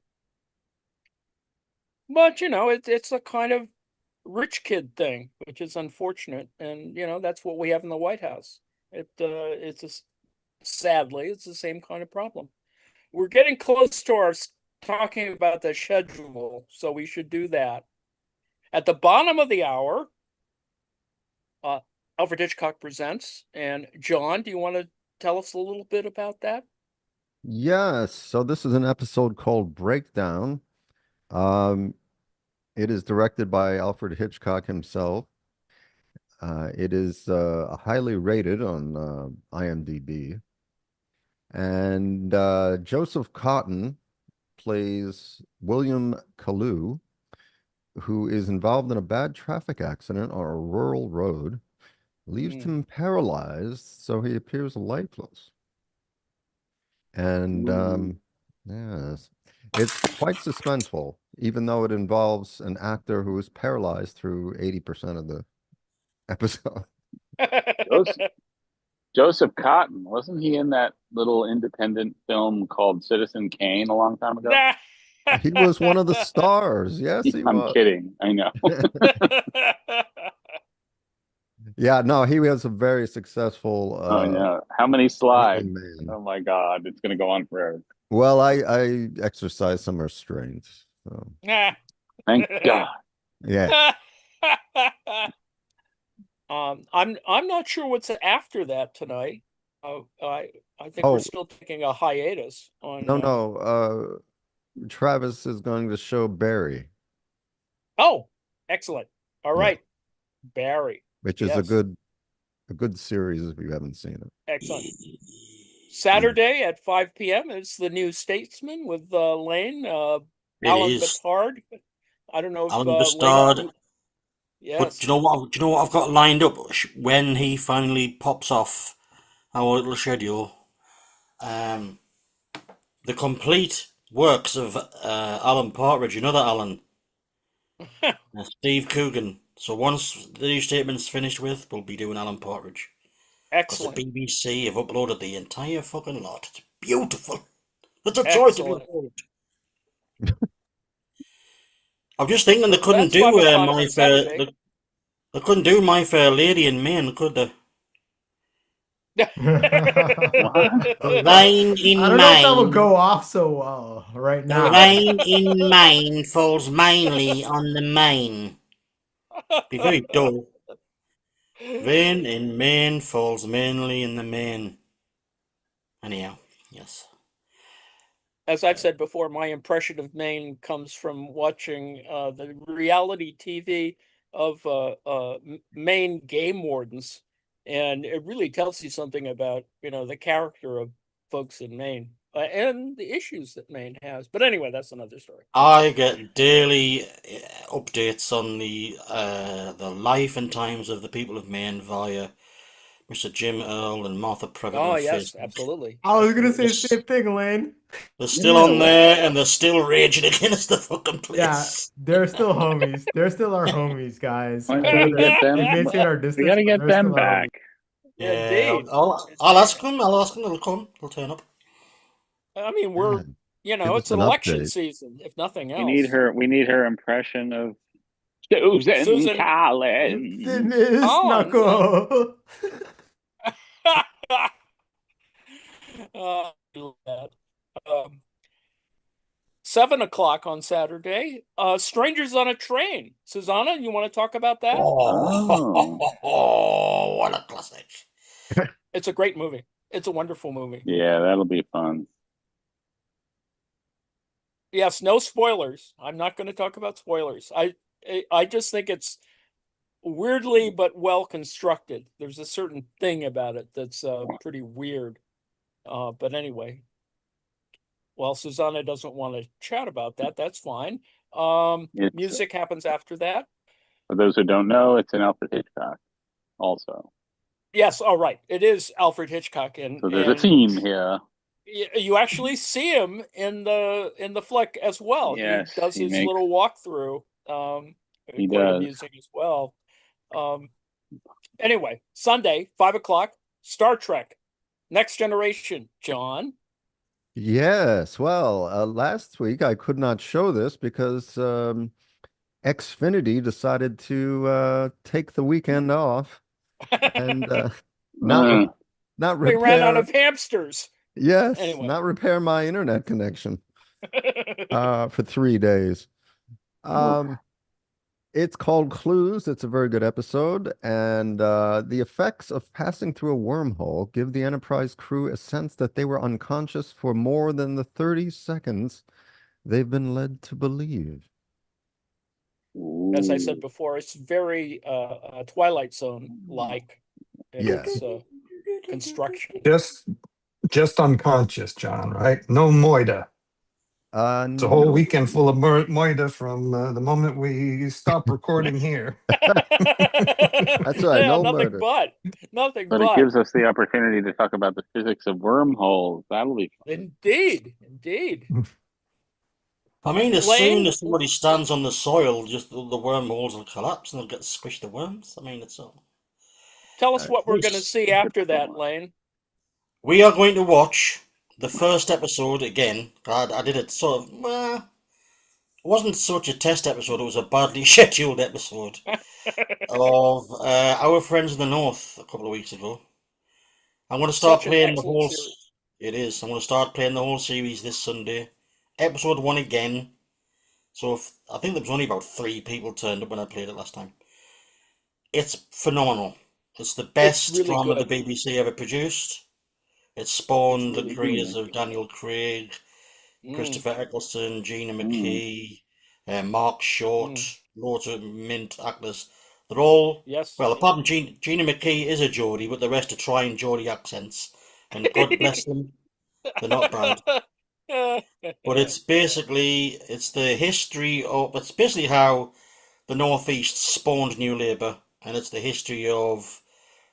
Speaker 4: But it's a kind of rich kid thing, which is unfortunate, and that's what we have in the White House. Sadly, it's the same kind of problem. We're getting close to our talking about the schedule, so we should do that. At the bottom of the hour, Alfred Hitchcock Presents, and John, do you want to tell us a little bit about that?
Speaker 7: Yes. So this is an episode called Breakdown. It is directed by Alfred Hitchcock himself. It is highly rated on IMDb. And Joseph Cotton plays William Kalu, who is involved in a bad traffic accident on a rural road, leaves him paralyzed, so he appears lifeless. And yes, it's quite suspenseful, even though it involves an actor who is paralyzed through 80% of the episode.
Speaker 8: Joseph Cotton, wasn't he in that little independent film called Citizen Kane a long time ago?
Speaker 7: He was one of the stars. Yes, he
Speaker 8: I'm
Speaker 7: was.
Speaker 8: kidding. I know.
Speaker 7: Yeah, no, he was a very successful
Speaker 8: Oh yeah. How many slides?
Speaker 7: man.
Speaker 8: Oh my God, it's gonna go on forever.
Speaker 7: Well, I exercise some restraint. So.
Speaker 8: Thank God.
Speaker 7: Yeah.
Speaker 4: I'm not sure what's after that tonight. I think we're still taking a hiatus on.
Speaker 7: No. Travis is going to show Barry.
Speaker 4: Oh, excellent. All right, Barry,
Speaker 7: which is a good series if you haven't seen it.
Speaker 4: Excellent. Saturday at 5 p.m. is the New Statesman with Lane, Alan Bastard. I don't know if
Speaker 9: Alan Bastard.
Speaker 4: Yes.
Speaker 9: But do you know what I've got lined up when he finally pops off our little schedule? The complete works of Alan Partridge. You know that, Alan? Steve Coogan. So once the New Statement's finished with, we'll be doing Alan Partridge.
Speaker 4: Excellent.
Speaker 9: Because the BBC have uploaded the entire fucking lot. It's beautiful. It's a joy to behold. I'm just thinking they couldn't do My Fair. They couldn't do My Fair Lady in Maine, could they? Rain in
Speaker 6: I don't know if that will go off so well right now.
Speaker 9: The rain in Maine falls mainly on the main. Be very dull. Rain in Maine falls mainly in the main. Anyhow, yes.
Speaker 4: As I've said before, my impression of Maine comes from watching the reality TV of Maine game wardens, and it really tells you something about the character of folks in Maine and the issues that Maine has. But anyway, that's another story.
Speaker 9: I get daily updates on the life and times of the people of Maine via Mr. Jim Earl and Martha Previtt.
Speaker 4: Oh,
Speaker 9: on
Speaker 4: yes,
Speaker 9: Facebook.
Speaker 4: absolutely.
Speaker 6: I was going to say the same thing, Lane.
Speaker 9: They're still on there, and they're still raging against the fucking place.
Speaker 6: Yeah, they're still homies. They're still our homies, guys.
Speaker 8: We gotta get them.
Speaker 6: They maintain our distance.
Speaker 8: We gotta get them back.
Speaker 9: Yeah, I'll ask them. They'll come. They'll turn up.
Speaker 4: I mean, we're it's an election season, if nothing else.
Speaker 8: We need her impression of Susan Collins.
Speaker 6: Dennis
Speaker 4: Collins,
Speaker 6: Knuckle.
Speaker 4: I love that. 7 o'clock on Saturday. Strangers on a Train. Susanna, you want to talk about that?
Speaker 9: Oh, what a classic.
Speaker 4: It's a great movie. It's a wonderful movie.
Speaker 8: Yeah, that'll be fun.
Speaker 4: Yes, no spoilers. I'm not going to talk about spoilers. I just think it's weirdly but well constructed. There's a certain thing about it that's pretty weird. But anyway, well, Susanna doesn't want to chat about that. That's fine. Music happens after that.
Speaker 8: For those who don't know, it's an Alfred Hitchcock also.
Speaker 4: Yes, all right. It is Alfred Hitchcock, and
Speaker 8: So there's a theme here.
Speaker 4: you actually see him in the flick as well.
Speaker 8: Yes,
Speaker 4: he does
Speaker 8: he
Speaker 4: his
Speaker 8: makes-
Speaker 4: little walkthrough.
Speaker 8: He
Speaker 4: quite
Speaker 8: does.
Speaker 4: amusing as well. Anyway, Sunday, 5 o'clock, Star Trek, Next Generation. John.
Speaker 7: Yes. Well, last week I could not show this because Xfinity decided to take the weekend off and not
Speaker 4: They
Speaker 7: repair.
Speaker 4: ran out of hamsters.
Speaker 7: Yes,
Speaker 4: Anyway.
Speaker 7: not repair my internet connection for 3 days. It's called Clues. It's a very good episode, and the effects of passing through a wormhole give the Enterprise crew a sense that they were unconscious for more than the 30 seconds they've been led to believe.
Speaker 4: As I said before, it's very Twilight Zone like in
Speaker 7: Yes.
Speaker 4: its construction.
Speaker 5: Just unconscious, John, right? No moida. It's a whole weekend full of moida from the moment we stop recording here.
Speaker 7: That's right.
Speaker 4: Yeah,
Speaker 7: No
Speaker 4: nothing
Speaker 7: murder.
Speaker 4: nothing
Speaker 8: But it gives us the opportunity to talk about the physics of wormholes. That'll be fun.
Speaker 4: Indeed.
Speaker 9: I mean, as
Speaker 4: Lane?
Speaker 9: soon as somebody stands on the soil, just the wormholes will collapse and they'll get squished to worms. I mean, it's all.
Speaker 4: Tell us what we're going to
Speaker 9: Yes.
Speaker 4: see after that, Lane.
Speaker 9: We are going to watch the first episode again. I did it sort of. It wasn't so much a test episode, it was a badly scheduled episode of Our Friends in the North a couple of weeks ago. I'm going to start
Speaker 4: Such an
Speaker 9: playing the
Speaker 4: excellent
Speaker 9: whole.
Speaker 4: series.
Speaker 9: It is. I'm going to start playing the whole series this Sunday. Episode 1 again. So I think there was only about 3 people turned up when I played it last time. It's phenomenal. It's the best
Speaker 4: really
Speaker 9: drama the
Speaker 4: good.
Speaker 9: BBC ever produced. It spawned
Speaker 4: It's really
Speaker 9: the careers of Daniel Craig, Christopher Eccleston, Gina McKee, Mark Short, loads of mint actors. They're all,
Speaker 4: Yes.
Speaker 9: well, apart from Gina McKee is a Geordie, but the rest are trying Geordie accents. And God bless them, they're not bad. But it's basically, it's basically how the Northeast spawned New Labour, and it's the history of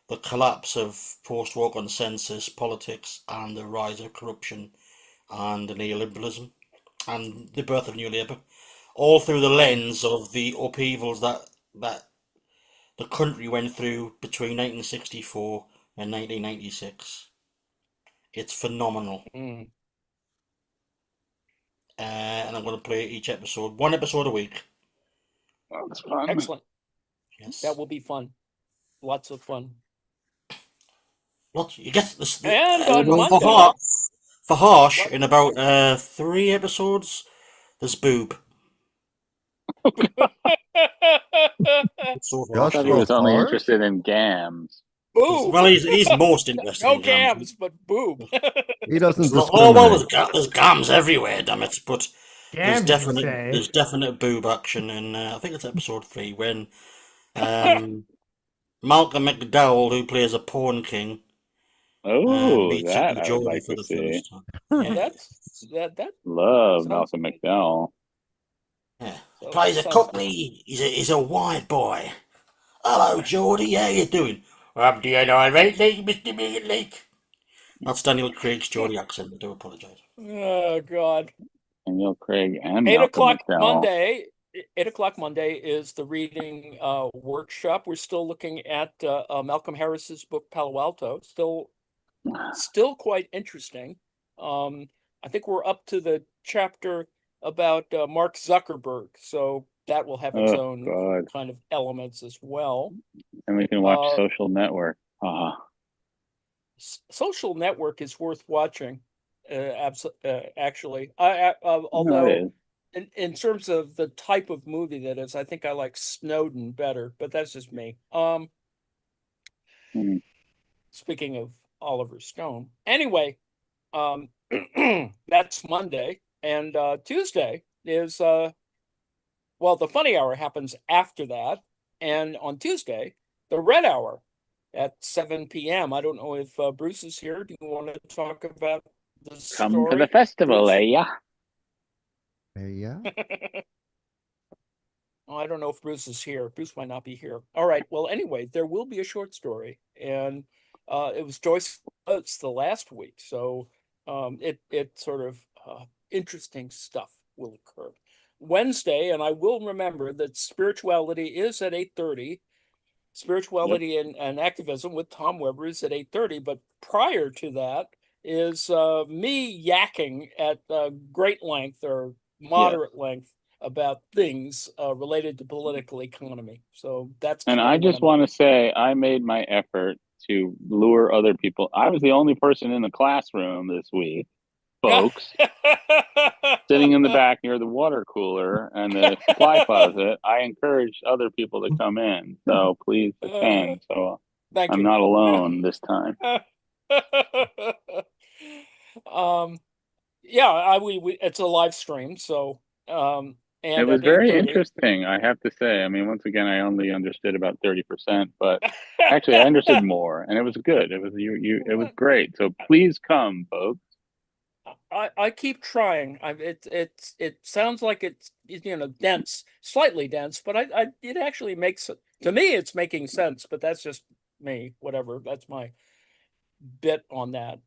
Speaker 9: the collapse of post-war consensus politics and the rise of corruption and neoliberalism and the birth of New Labour, all through the lens of the upheavals that the country went through between 1964 and 1996. It's phenomenal. And I'm going to play each episode, 1 episode a week.
Speaker 8: Oh, that's fun.
Speaker 4: Excellent.
Speaker 9: Yes.
Speaker 4: That will be fun. Lots of fun.
Speaker 9: You get this.
Speaker 4: And on Monday,
Speaker 9: for Harsh, in about 3 episodes, there's boob. So
Speaker 8: I thought he was only interested in gams.
Speaker 4: Boob.
Speaker 9: Well, he's most interested
Speaker 4: No
Speaker 9: in gams.
Speaker 4: but boob.
Speaker 7: He doesn't
Speaker 9: Oh well,
Speaker 7: discriminate.
Speaker 9: there's gams everywhere, damn it! But
Speaker 6: Gams,
Speaker 9: there's definite boob action in I think it's episode 3 when Malcolm McDowell, who plays a porn king, meets up
Speaker 8: That
Speaker 9: with
Speaker 8: I would
Speaker 9: Jodie
Speaker 8: like
Speaker 9: for
Speaker 8: to
Speaker 9: the
Speaker 8: see.
Speaker 9: first time. Yeah.
Speaker 4: That
Speaker 8: Love
Speaker 4: sounds
Speaker 8: Malcolm McDowell.
Speaker 9: Yeah.
Speaker 4: So
Speaker 9: Plays a
Speaker 4: sounds
Speaker 9: cockney. He's a white boy. Hello, Geordie. How you doing? I'm doing all right, Mr. Lake. That's Daniel Craig's Geordie accent. I do apologise.
Speaker 4: Oh God.
Speaker 8: Daniel Craig and
Speaker 4: 8
Speaker 8: Malcolm
Speaker 4: o'clock
Speaker 8: McDowell.
Speaker 4: Monday. 8 o'clock Monday is the reading workshop. We're still looking at Malcolm Harris's book Palo Alto. Still quite interesting. I think we're up to the chapter about Mark Zuckerberg. So that will have its
Speaker 8: Oh
Speaker 4: own
Speaker 8: God.
Speaker 4: kind of elements as well.
Speaker 8: And we can watch
Speaker 4: Uh,
Speaker 8: Social Network.
Speaker 4: Social Network is worth watching. Actually,
Speaker 8: No, it
Speaker 4: although
Speaker 8: is.
Speaker 4: in terms of the type of movie that is, I think I like Snowden better, but that's just me.
Speaker 8: Mm.
Speaker 4: Speaking of Oliver Stone, anyway, that's Monday, and Tuesday is well, the funny hour happens after that, and on Tuesday, the red hour at 7 p.m. I don't know if Bruce is here. Do you want to talk about the
Speaker 8: Come to the
Speaker 4: story,
Speaker 8: festival,
Speaker 4: Bruce?
Speaker 8: yeah.
Speaker 7: Yeah.
Speaker 4: Oh, I don't know if Bruce is here. Bruce might not be here. All right. Well, anyway, there will be a short story, and it was Joyce Oates the last week, so it sort of interesting stuff will occur Wednesday, and I will remember that spirituality is at 8:30. Spirituality and activism with Tom Weber is at 8:30, but prior to that is me yakking at great length or
Speaker 8: Yeah.
Speaker 4: moderate length about things related to political economy. So that's
Speaker 8: And
Speaker 4: kind
Speaker 8: I
Speaker 4: of what
Speaker 8: just
Speaker 4: I'm up.
Speaker 8: want to say I made my effort to lure other people. I was the only person in the classroom this week, folks, sitting in the back near the water cooler and the supply closet. I encouraged other people to come in. So please attend. So
Speaker 4: Thank
Speaker 8: I'm
Speaker 4: you.
Speaker 8: not alone this time.
Speaker 4: um, yeah, we it's a live stream, so
Speaker 8: It
Speaker 4: and
Speaker 8: was
Speaker 4: at
Speaker 8: very
Speaker 4: 8:30.
Speaker 8: interesting, I have to say. I mean, once again, I only understood about 30%, but actually I understood more and it was good. It was it was great. So please come, folks.
Speaker 4: I keep trying. It sounds like it's dense, slightly dense, but I it actually makes to me it's making sense. But that's just me. Whatever. That's my bit on that.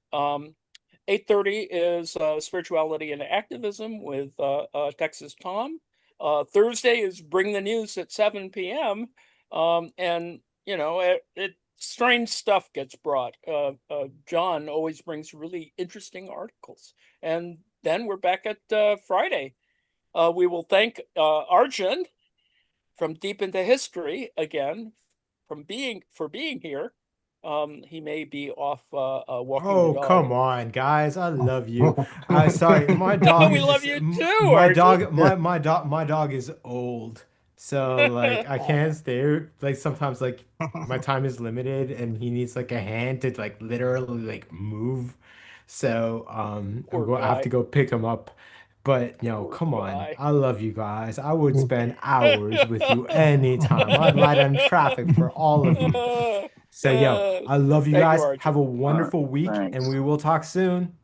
Speaker 4: 8:30 is spirituality and activism with Texas Tom. Thursday is Bring the News at 7 p.m. And strange stuff gets brought. John always brings really interesting articles. And then we're back at Friday. We will thank Arjun from Deep into History again for being here. He may be off walking the
Speaker 6: Oh,
Speaker 4: dog.
Speaker 6: come on, guys. I love you. Sorry, my dog
Speaker 4: We
Speaker 6: is
Speaker 4: love
Speaker 6: just
Speaker 4: you too,
Speaker 6: my
Speaker 4: Arjun.
Speaker 6: dog my dog is old. So like I can't stay like sometimes like my time is limited and he needs like a hand to like literally like move. So
Speaker 4: Poor
Speaker 6: I have to
Speaker 4: guy.
Speaker 6: go pick him up. But
Speaker 4: Poor
Speaker 6: come on.
Speaker 4: guy.
Speaker 6: I love you guys. I would spend hours with you anytime. I'd lie down in traffic for all of you. So, I love you
Speaker 4: Thank you,
Speaker 6: guys. Have
Speaker 4: Arjun.
Speaker 6: a wonderful week, and
Speaker 8: Thanks.
Speaker 6: we will talk soon.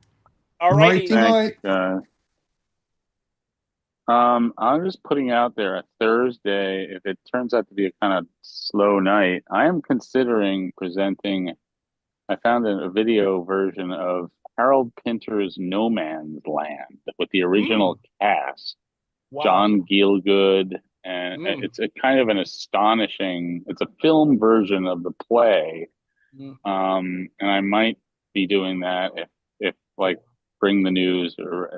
Speaker 4: All
Speaker 5: Nighty
Speaker 4: righty.
Speaker 8: Thanks,
Speaker 5: night.
Speaker 8: guys. I'm just putting out there a Thursday. If it turns out to be a kind of slow night, I am considering presenting. I found a video version of Harold Pinter's No Man's Land with the original cast,
Speaker 4: Wow.
Speaker 8: John Gielgud, and
Speaker 4: Mm,
Speaker 8: it's a kind of an astonishing. It's a film version of the play,
Speaker 4: mm.
Speaker 8: and I might be doing that if like Bring the News or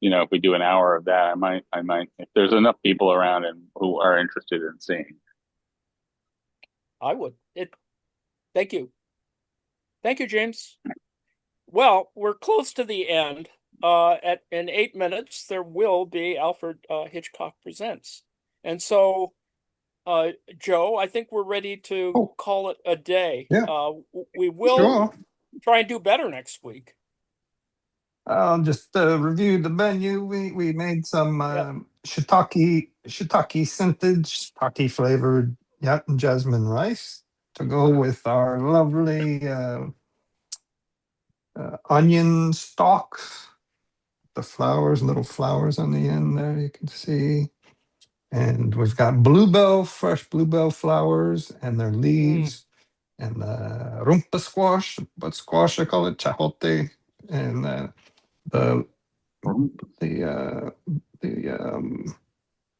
Speaker 8: if we do an hour of that, I might if there's enough people around and who are interested in seeing.
Speaker 4: I would. Thank you. Thank you, James. Well, we're close to the end. In 8 minutes, there will be Alfred Hitchcock Presents. And so, Joe, I think we're ready to
Speaker 5: Oh,
Speaker 4: call it a day.
Speaker 5: yeah,
Speaker 4: We will
Speaker 5: sure.
Speaker 4: try and do better next week.
Speaker 5: I'll just review the menu. We made some
Speaker 4: Yep.
Speaker 5: shiitake scented, shiitake flavored jasmine rice to go with our lovely onion stalks. The flowers, little flowers on the end there, you can see. And we've got fresh bluebell flowers and their leaves, and rumpa squash, but squash I call it chahote, and the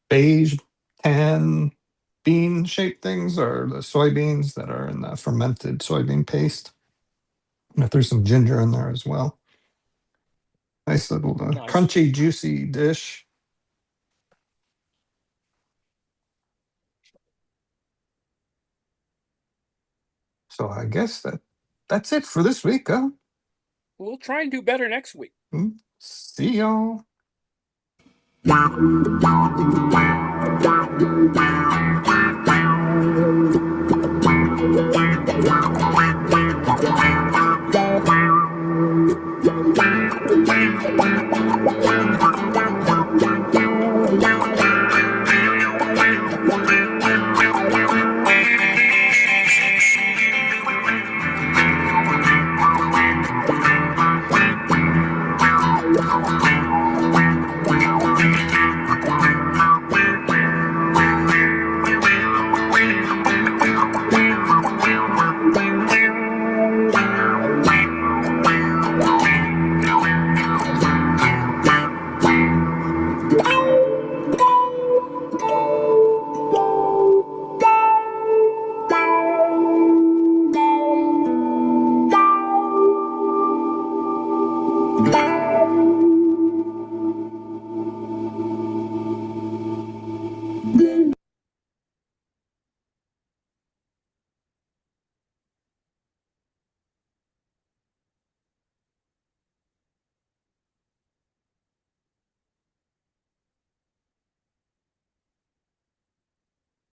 Speaker 5: beige tan bean shaped things are the soybeans that are in the fermented soybean paste. And I threw some ginger in there as well. Nice little
Speaker 4: Nice.
Speaker 5: crunchy, juicy dish. So I guess that's it for this week, huh?
Speaker 4: We'll try and do better next week.
Speaker 5: See y'all.